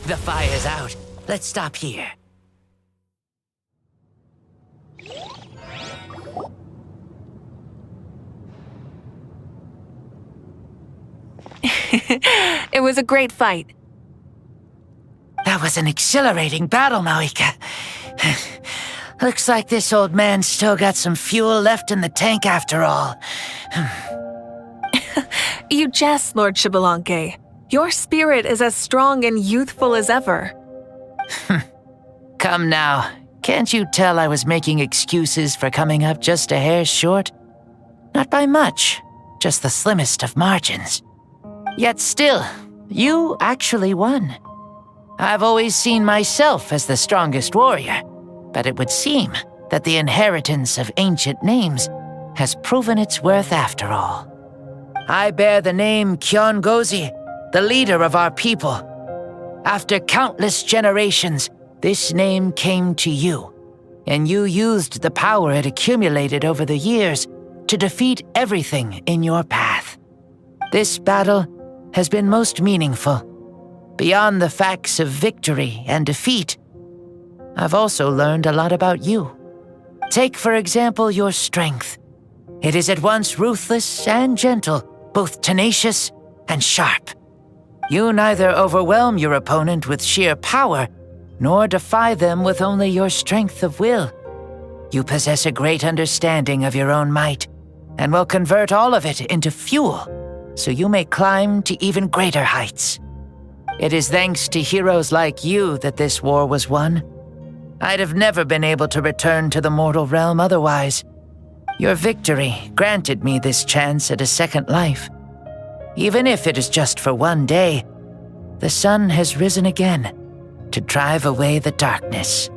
The fire's out. Let's stop here. It was a great fight. That was an exhilarating battle, Mawika. Looks like this old man's still got some fuel left in the tank after all. You jest, Lord Xbalanque. Your spirit is as strong and youthful as ever. Come now. Can't you tell I was making excuses for coming up just a hair short? Not by much, just the slimmest of margins. Yet still, you actually won. I've always seen myself as the strongest warrior, but it would seem that the inheritance of ancient names has proven its worth after all. I bear the name Kiongozi, the leader of our people. After countless generations, this name came to you, and you used the power it accumulated over the years to defeat everything in your path. This battle has been most meaningful. Beyond the facts of victory and defeat, I've also learned a lot about you. Take, for example, your strength. It is at once ruthless and gentle, both tenacious and sharp. You neither overwhelm your opponent with sheer power, nor defy them with only your strength of will. You possess a great understanding of your own might, and will convert all of it into fuel, so you may climb to even greater heights. It is thanks to heroes like you that this war was won. I'd have never been able to return to the mortal realm otherwise. Your victory granted me this chance at a second life. Even if it is just for one day, the sun has risen again to drive away the darkness.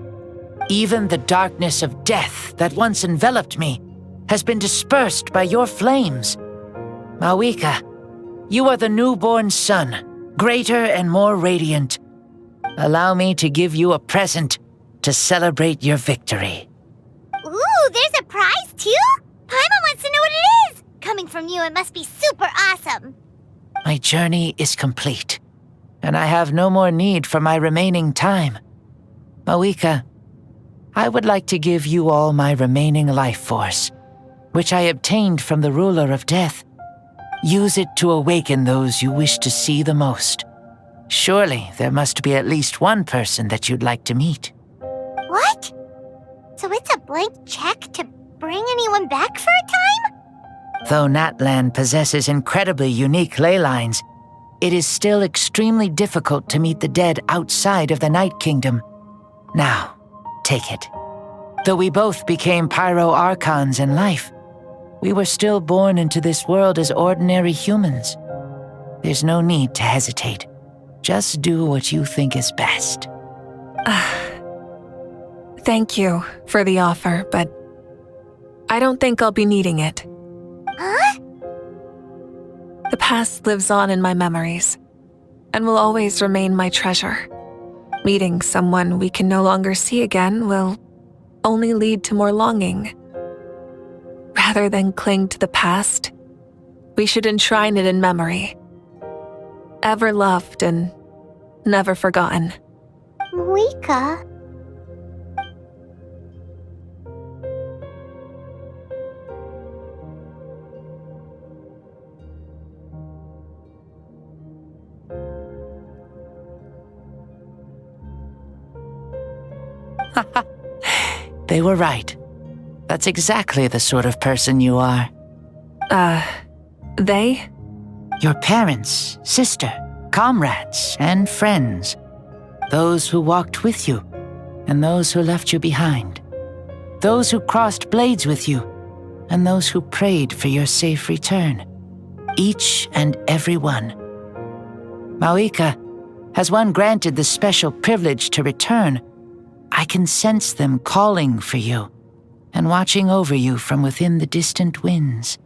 Even the darkness of death that once enveloped me has been dispersed by your flames. Mawika, you are the newborn sun, greater and more radiant. Allow me to give you a present to celebrate your victory. Ooh, there's a prize too? Paimon wants to know what it is! Coming from you, it must be super awesome. My journey is complete, and I have no more need for my remaining time. Mawika, I would like to give you all my remaining life force, which I obtained from the ruler of death. Use it to awaken those you wish to see the most. Surely there must be at least one person that you'd like to meet. What? So it's a blank check to bring anyone back for a time? Though Natlan possesses incredibly unique ley lines, it is still extremely difficult to meet the dead outside of the Night Kingdom. Now, take it. Though we both became Pyro Archons in life, we were still born into this world as ordinary humans. There's no need to hesitate. Just do what you think is best. Thank you for the offer, but I don't think I'll be needing it. Huh? The past lives on in my memories and will always remain my treasure. Meeting someone we can no longer see again will only lead to more longing. Rather than cling to the past, we should enshrine it in memory. Ever loved and never forgotten. Mawika? They were right. That's exactly the sort of person you are. They? Your parents, sister, comrades, and friends. Those who walked with you, and those who left you behind. Those who crossed blades with you, and those who prayed for your safe return. Each and every one. Mawika, has one granted the special privilege to return, I can sense them calling for you and watching over you from within the distant winds.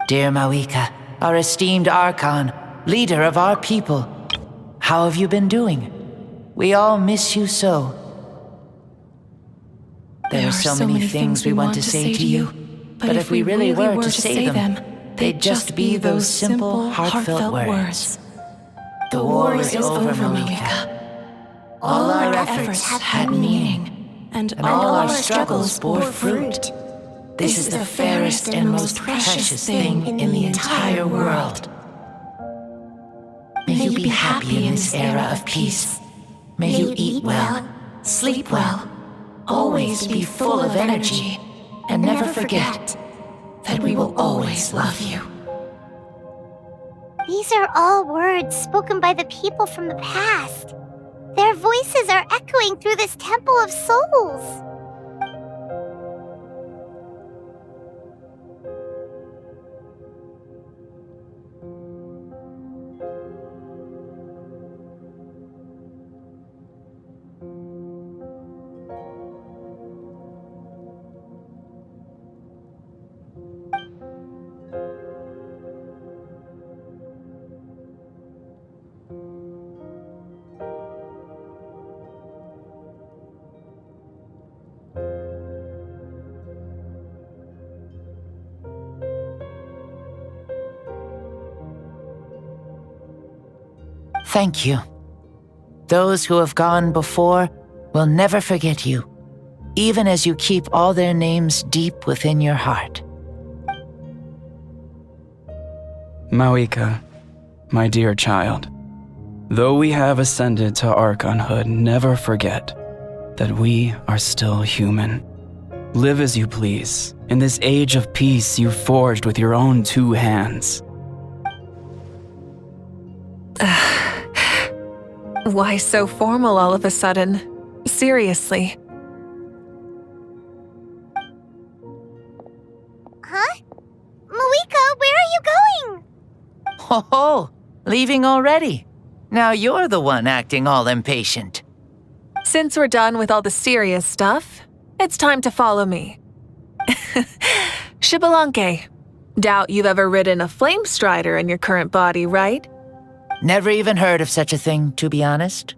Dear Mawika, our esteemed Archon, leader of our people, how have you been doing? We all miss you so. There are so many things we want to say to you, but if we really were to say them, they'd just be those simple, heartfelt words. The war is over, Mawika. All our efforts had meaning, and all our struggles bore fruit. This is the fairest and most precious thing in the entire world. May you be happy in this era of peace. May you eat well, sleep well, always be full of energy, and never forget that we will always love you. These are all words spoken by the people from the past. Their voices are echoing through this Temple of Souls. Thank you. Those who have gone before will never forget you, even as you keep all their names deep within your heart. Mawika, my dear child, though we have ascended to Archonhood, never forget that we are still human. Live as you please, in this age of peace you forged with your own 2 hands. Why so formal all of a sudden? Seriously. Huh? Mawika, where are you going? Oh, leaving already? Now you're the one acting all impatient. Since we're done with all the serious stuff, it's time to follow me. Xbalanque, doubt you've ever ridden a flame strider in your current body, right? Never even heard of such a thing, to be honest.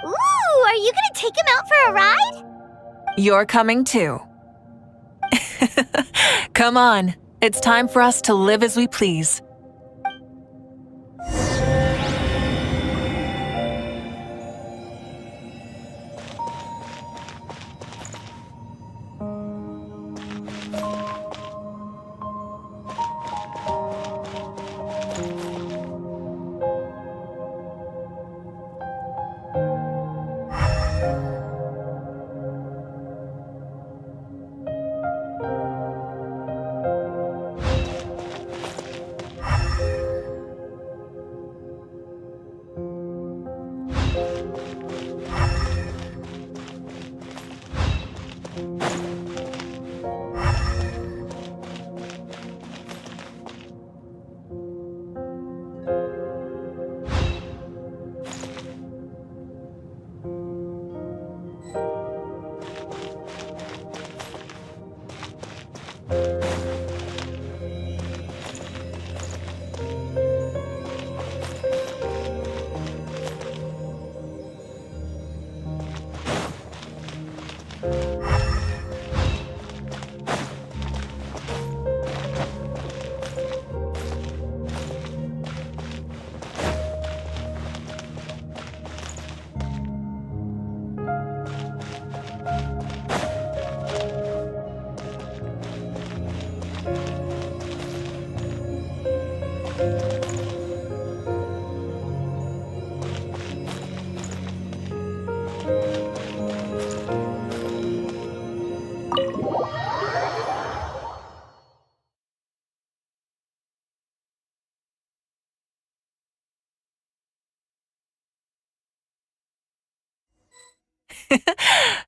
Ooh, are you gonna take him out for a ride? You're coming too. Come on, it's time for us to live as we please.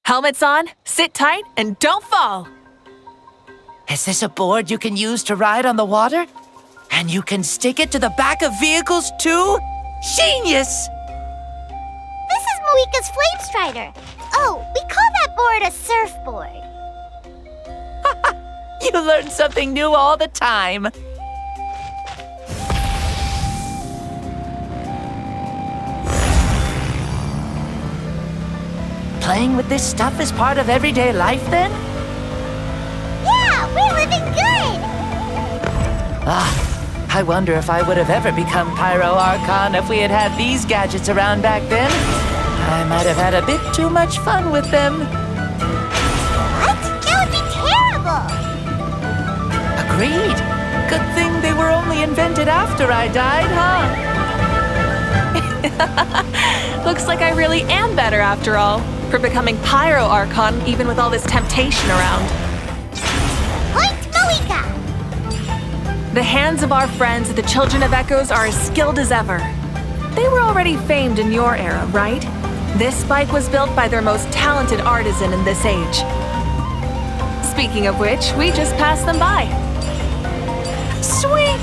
Helmets on, sit tight, and don't fall! Is this a board you can use to ride on the water? And you can stick it to the back of vehicles too? Genius! This is Mawika's Flame Strider. Oh, we call that board a surfboard. You learn something new all the time. Playing with this stuff is part of everyday life then? Yeah, we're living good! I wonder if I would have ever become Pyro Archon if we had had these gadgets around back then. I might have had a bit too much fun with them. What? That would be terrible! Agreed. Good thing they were only invented after I died, huh? Looks like I really am better after all, for becoming Pyro Archon even with all this temptation around. Point Mawika! The hands of our friends at the Children of Echoes are as skilled as ever. They were already famed in your era, right? This bike was built by their most talented artisan in this age. Speaking of which, we just passed them by. Sweet!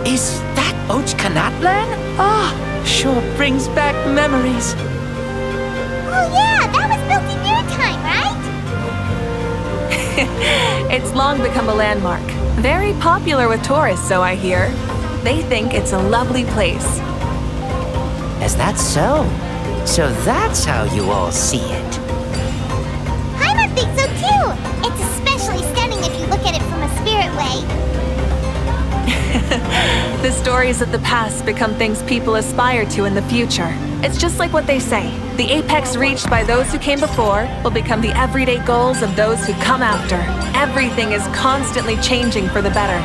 Is that Ochkanatlan? Sure brings back memories. Oh yeah, that was built in your time, right? It's long become a landmark. Very popular with tourists, so I hear. They think it's a lovely place. Is that so? So that's how you all see it. Paimon thinks so too! It's especially stunning if you look at it from a spirit way. The stories of the past become things people aspire to in the future. It's just like what they say. The apex reached by those who came before will become the everyday goals of those who come after. Everything is constantly changing for the better.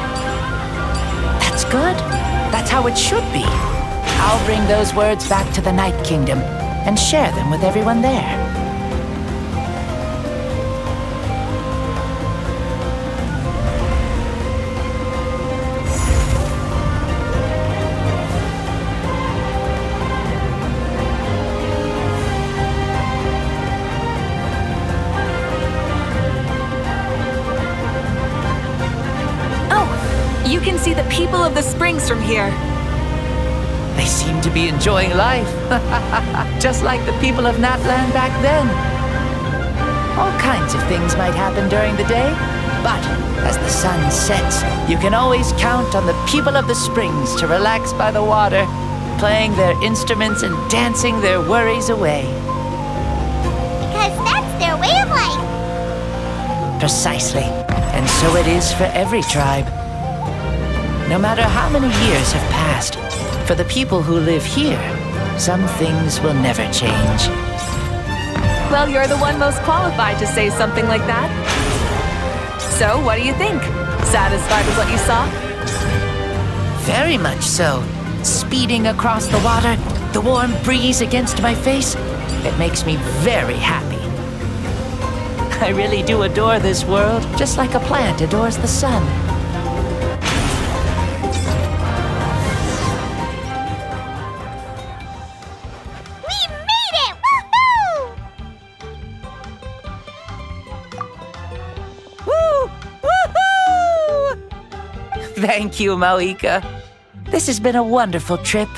That's good. That's how it should be. I'll bring those words back to the Night Kingdom and share them with everyone there. You can see the people of the springs from here. They seem to be enjoying life. Just like the people of Natlan back then. All kinds of things might happen during the day, but as the sun sets, you can always count on the people of the springs to relax by the water, playing their instruments and dancing their worries away. Because that's their way of life. Precisely. And so it is for every tribe. No matter how many years have passed, for the people who live here, some things will never change. Well, you're the one most qualified to say something like that. So, what do you think? Satisfied with what you saw? Very much so. Speeding across the water, the warm breeze against my face, it makes me very happy. I really do adore this world, just like a plant adores the sun. Thank you, Mawika. This has been a wonderful trip.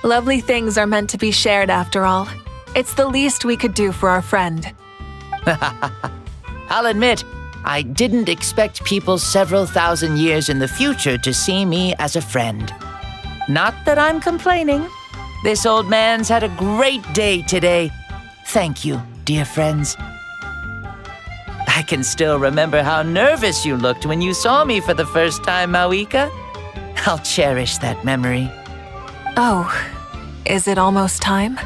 Lovely things are meant to be shared after all. It's the least we could do for our friend. I'll admit, I didn't expect people several thousand years in the future to see me as a friend. Not that I'm complaining. This old man's had a great day today. Thank you, dear friends. I can still remember how nervous you looked when you saw me for the first time, Mawika. I'll cherish that memory. Oh, is it almost time?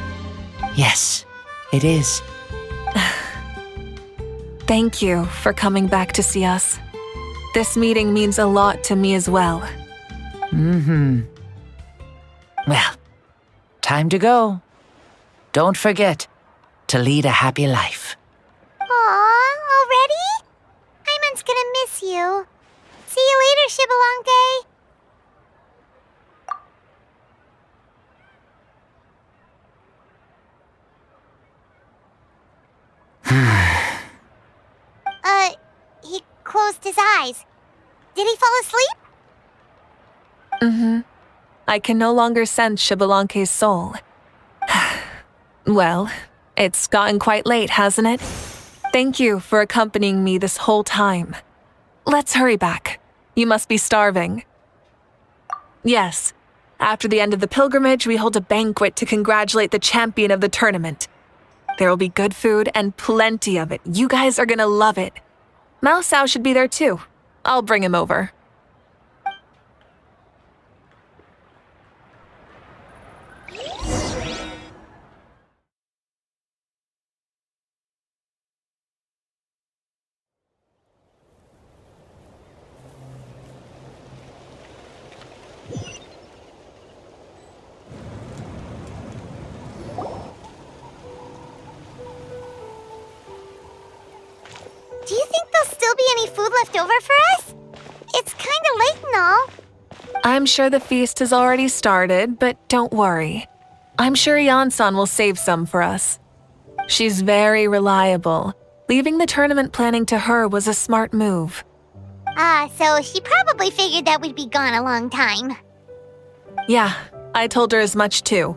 Yes, it is. Thank you for coming back to see us. This meeting means a lot to me as well. Well, time to go. Don't forget to lead a happy life. Aw, already? Paimon's gonna miss you. See you later, Shibalonke. He closed his eyes. Did he fall asleep? I can no longer sense Shibalonke's soul. Well, it's gotten quite late, hasn't it? Thank you for accompanying me this whole time. Let's hurry back. You must be starving. Yes, after the end of the pilgrimage, we hold a banquet to congratulate the champion of the tournament. There will be good food and plenty of it. You guys are gonna love it. Mao Sao should be there too. I'll bring him over. Do you think there'll still be any food left over for us? It's kinda late and all. I'm sure the feast has already started, but don't worry. I'm sure Yan-san will save some for us. She's very reliable. Leaving the tournament planning to her was a smart move. So she probably figured that we'd be gone a long time. Yeah, I told her as much too.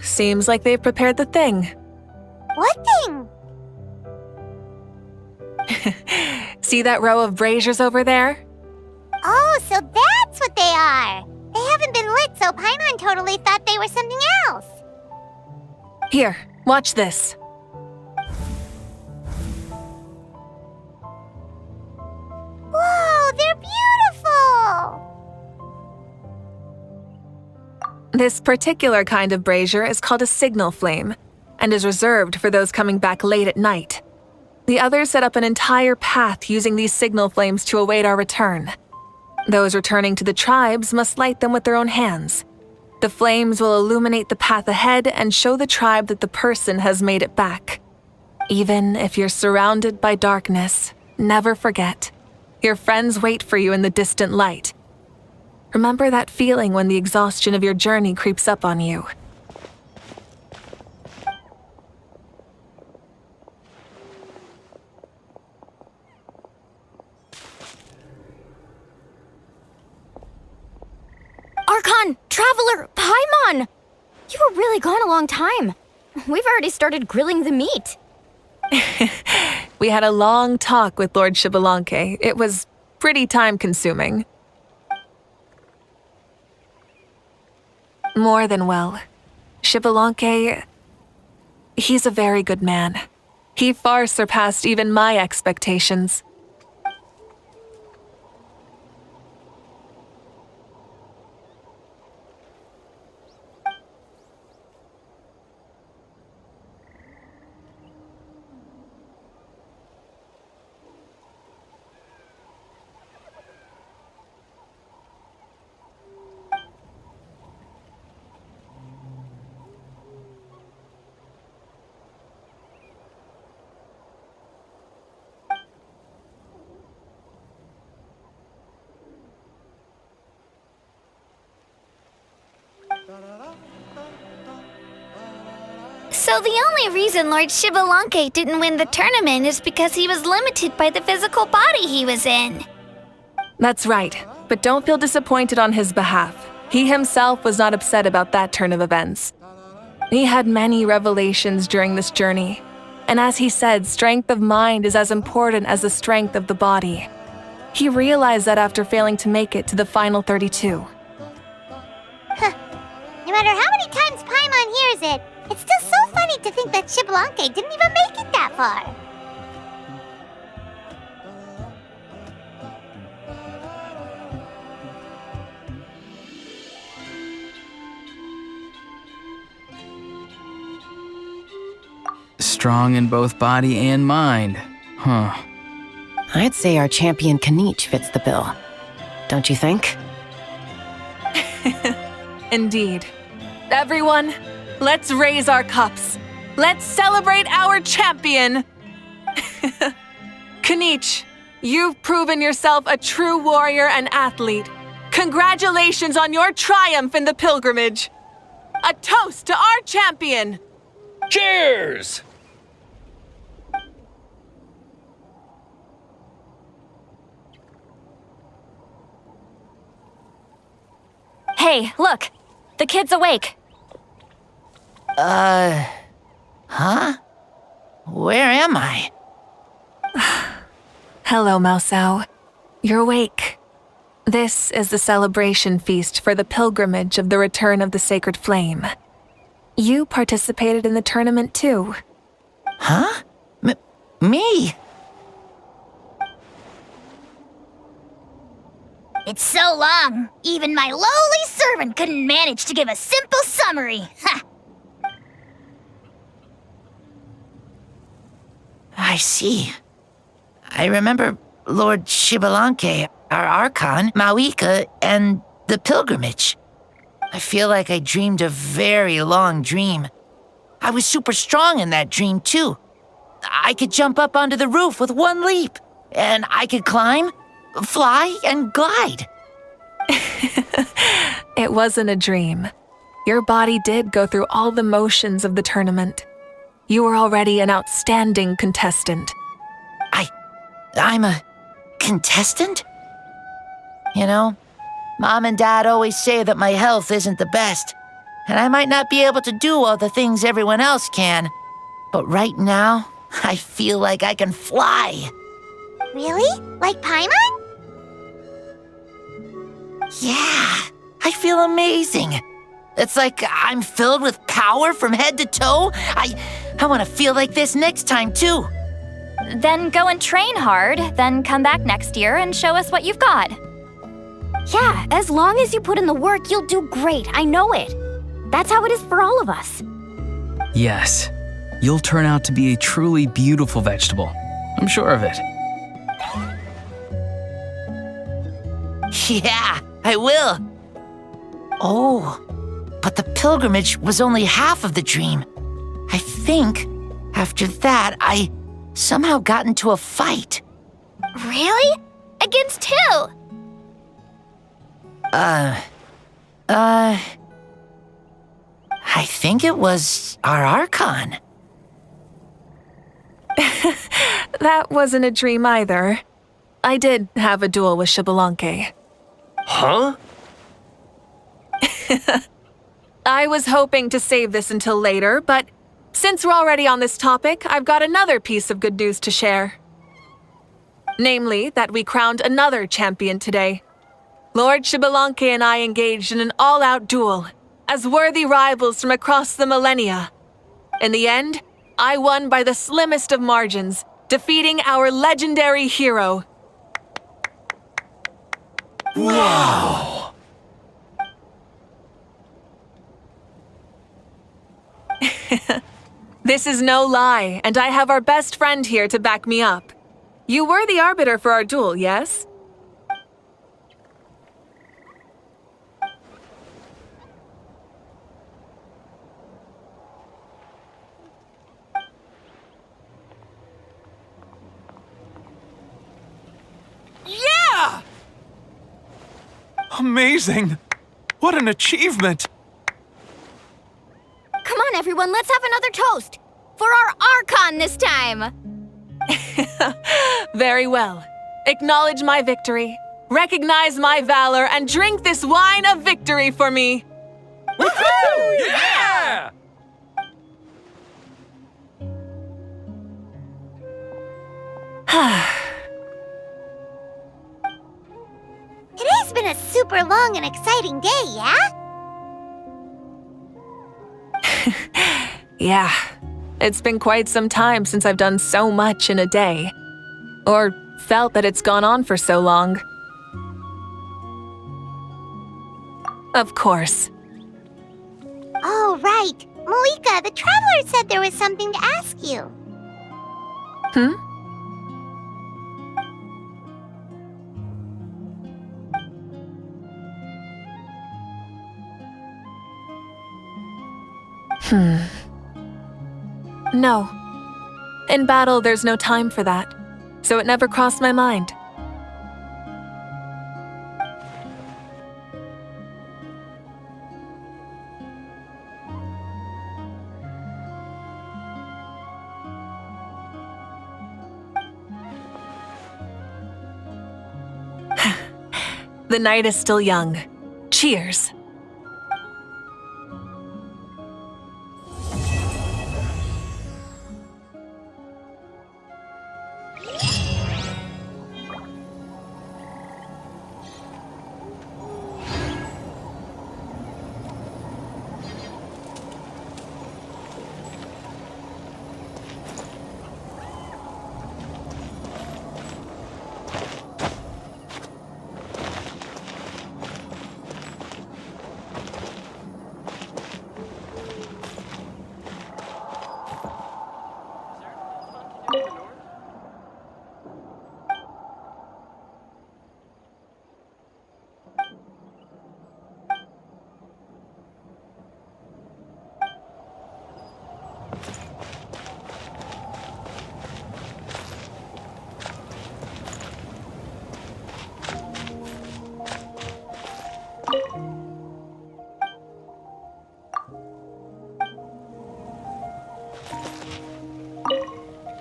Seems like they've prepared the thing. What thing? See that row of braziers over there? Oh, so that's what they are. They haven't been lit, so Paimon totally thought they were something else. Here, watch this. Whoa, they're beautiful! This particular kind of brazier is called a signal flame, and is reserved for those coming back late at night. The others set up an entire path using these signal flames to await our return. Those returning to the tribes must light them with their own hands. The flames will illuminate the path ahead and show the tribe that the person has made it back. Even if you're surrounded by darkness, never forget. Your friends wait for you in the distant light. Remember that feeling when the exhaustion of your journey creeps up on you. Archon! Traveler! Paimon! You were really gone a long time. We've already started grilling the meat. We had a long talk with Lord Shibalonke. It was pretty time-consuming. More than well. Shibalonke, he's a very good man. He far surpassed even my expectations. So the only reason Lord Shibalonke didn't win the tournament is because he was limited by the physical body he was in. That's right, but don't feel disappointed on his behalf. He himself was not upset about that turn of events. He had many revelations during this journey, and as he said, strength of mind is as important as the strength of the body. He realized that after failing to make it to the final 32. No matter how many times Paimon hears it, it's still so funny to think that Shibalonke didn't even make it that far. Strong in both body and mind. Huh. I'd say our champion Kanich fits the bill. Don't you think? Indeed. Everyone, let's raise our cups. Let's celebrate our champion! Kanich, you've proven yourself a true warrior and athlete. Congratulations on your triumph in the pilgrimage. A toast to our champion! Cheers! Hey, look! The kid's awake. Huh? Where am I? Hello, Maosao. You're awake. This is the celebration feast for the pilgrimage of the return of the sacred flame. You participated in the tournament too. Huh? Me? It's so long, even my lowly servant couldn't manage to give a simple summary. Ha! I see. I remember Lord Shibalanke, our Archon, Mawika, and the pilgrimage. I feel like I dreamed a very long dream. I was super strong in that dream, too. I could jump up onto the roof with one leap, and I could climb, fly, and glide. It wasn't a dream. Your body did go through all the motions of the tournament. You were already an outstanding contestant. I'm a contestant? You know, Mom and Dad always say that my health isn't the best, and I might not be able to do all the things everyone else can. But right now, I feel like I can fly. Really? Like Paimon? Yeah, I feel amazing. It's like I'm filled with power from head to toe. I want to feel like this next time, too. Then go and train hard, then come back next year and show us what you've got. Yeah, as long as you put in the work, you'll do great. I know it. That's how it is for all of us. Yes, you'll turn out to be a truly beautiful vegetable. I'm sure of it. Yeah, I will. Oh, but the pilgrimage was only half of the dream. I think after that, I somehow got into a fight. Really? Against who? I think it was our Archon. That wasn't a dream either. I did have a duel with Shibalanke. Huh? I was hoping to save this until later, but since we're already on this topic, I've got another piece of good news to share. Namely, that we crowned another champion today. Lord Shibalanke and I engaged in an all-out duel, as worthy rivals from across the millennia. In the end, I won by the slimmest of margins, defeating our legendary hero. Wow! This is no lie, and I have our best friend here to back me up. You were the arbiter for our duel, yes? Yeah! Amazing! What an achievement! Come on, everyone, let's have another toast. For our Archon this time. Very well. Acknowledge my victory, recognize my valor, and drink this wine of victory for me. Woohoo! Yeah! Today's been a super long and exciting day, yeah? Yeah, it's been quite some time since I've done so much in a day. Or felt that it's gone on for so long. Of course. Oh, right. Malika, the traveler said there was something to ask you. No. In battle, there's no time for that, so it never crossed my mind. The night is still young. Cheers.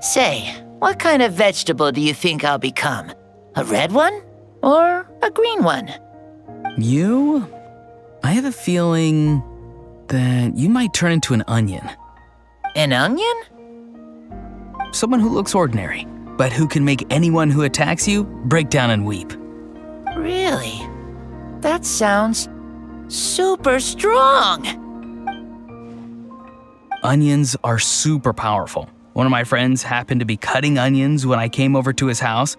Say, what kind of vegetable do you think I'll become? A red one? Or a green one? You? I have a feeling that you might turn into an onion. An onion? Someone who looks ordinary, but who can make anyone who attacks you break down and weep. Really? That sounds super strong. Onions are super powerful. One of my friends happened to be cutting onions when I came over to his house.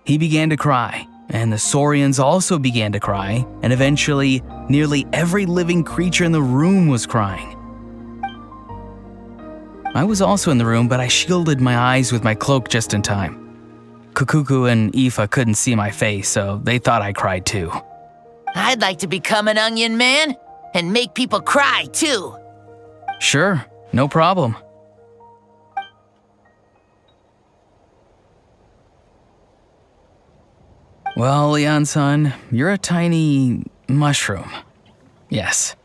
He began to cry, and the Saurians also began to cry, and eventually, nearly every living creature in the room was crying. I was also in the room, but I shielded my eyes with my cloak just in time. Kukuku and Aoife couldn't see my face, so they thought I cried too. I'd like to become an onion man and make people cry too. Sure, no problem. Well, Leon-san, you're a tiny mushroom. Yes.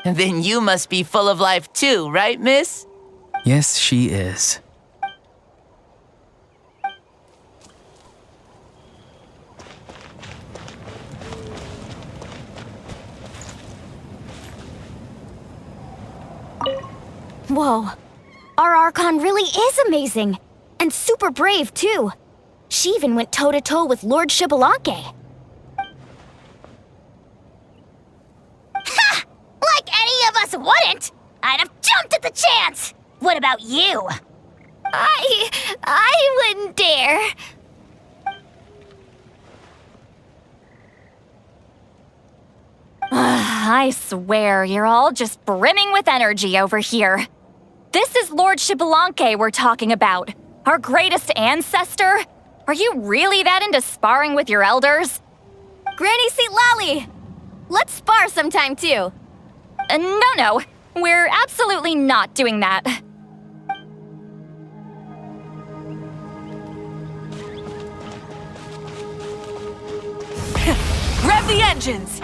Then you must be full of life too, right, miss? Yes, she is. Whoa. Our Archon really is amazing. And super brave, too. She even went toe-to-toe with Lord Xbalanque. Ha! Like any of us wouldn't! I'd have jumped at the chance! What about you? I wouldn't dare. I swear, you're all just brimming with energy over here. This is Lord Xbalanque we're talking about. Our greatest ancestor? Are you really that into sparring with your elders? Granny Seat Lolly! Let's spar sometime, too. No. We're absolutely not doing that. Rev the engines!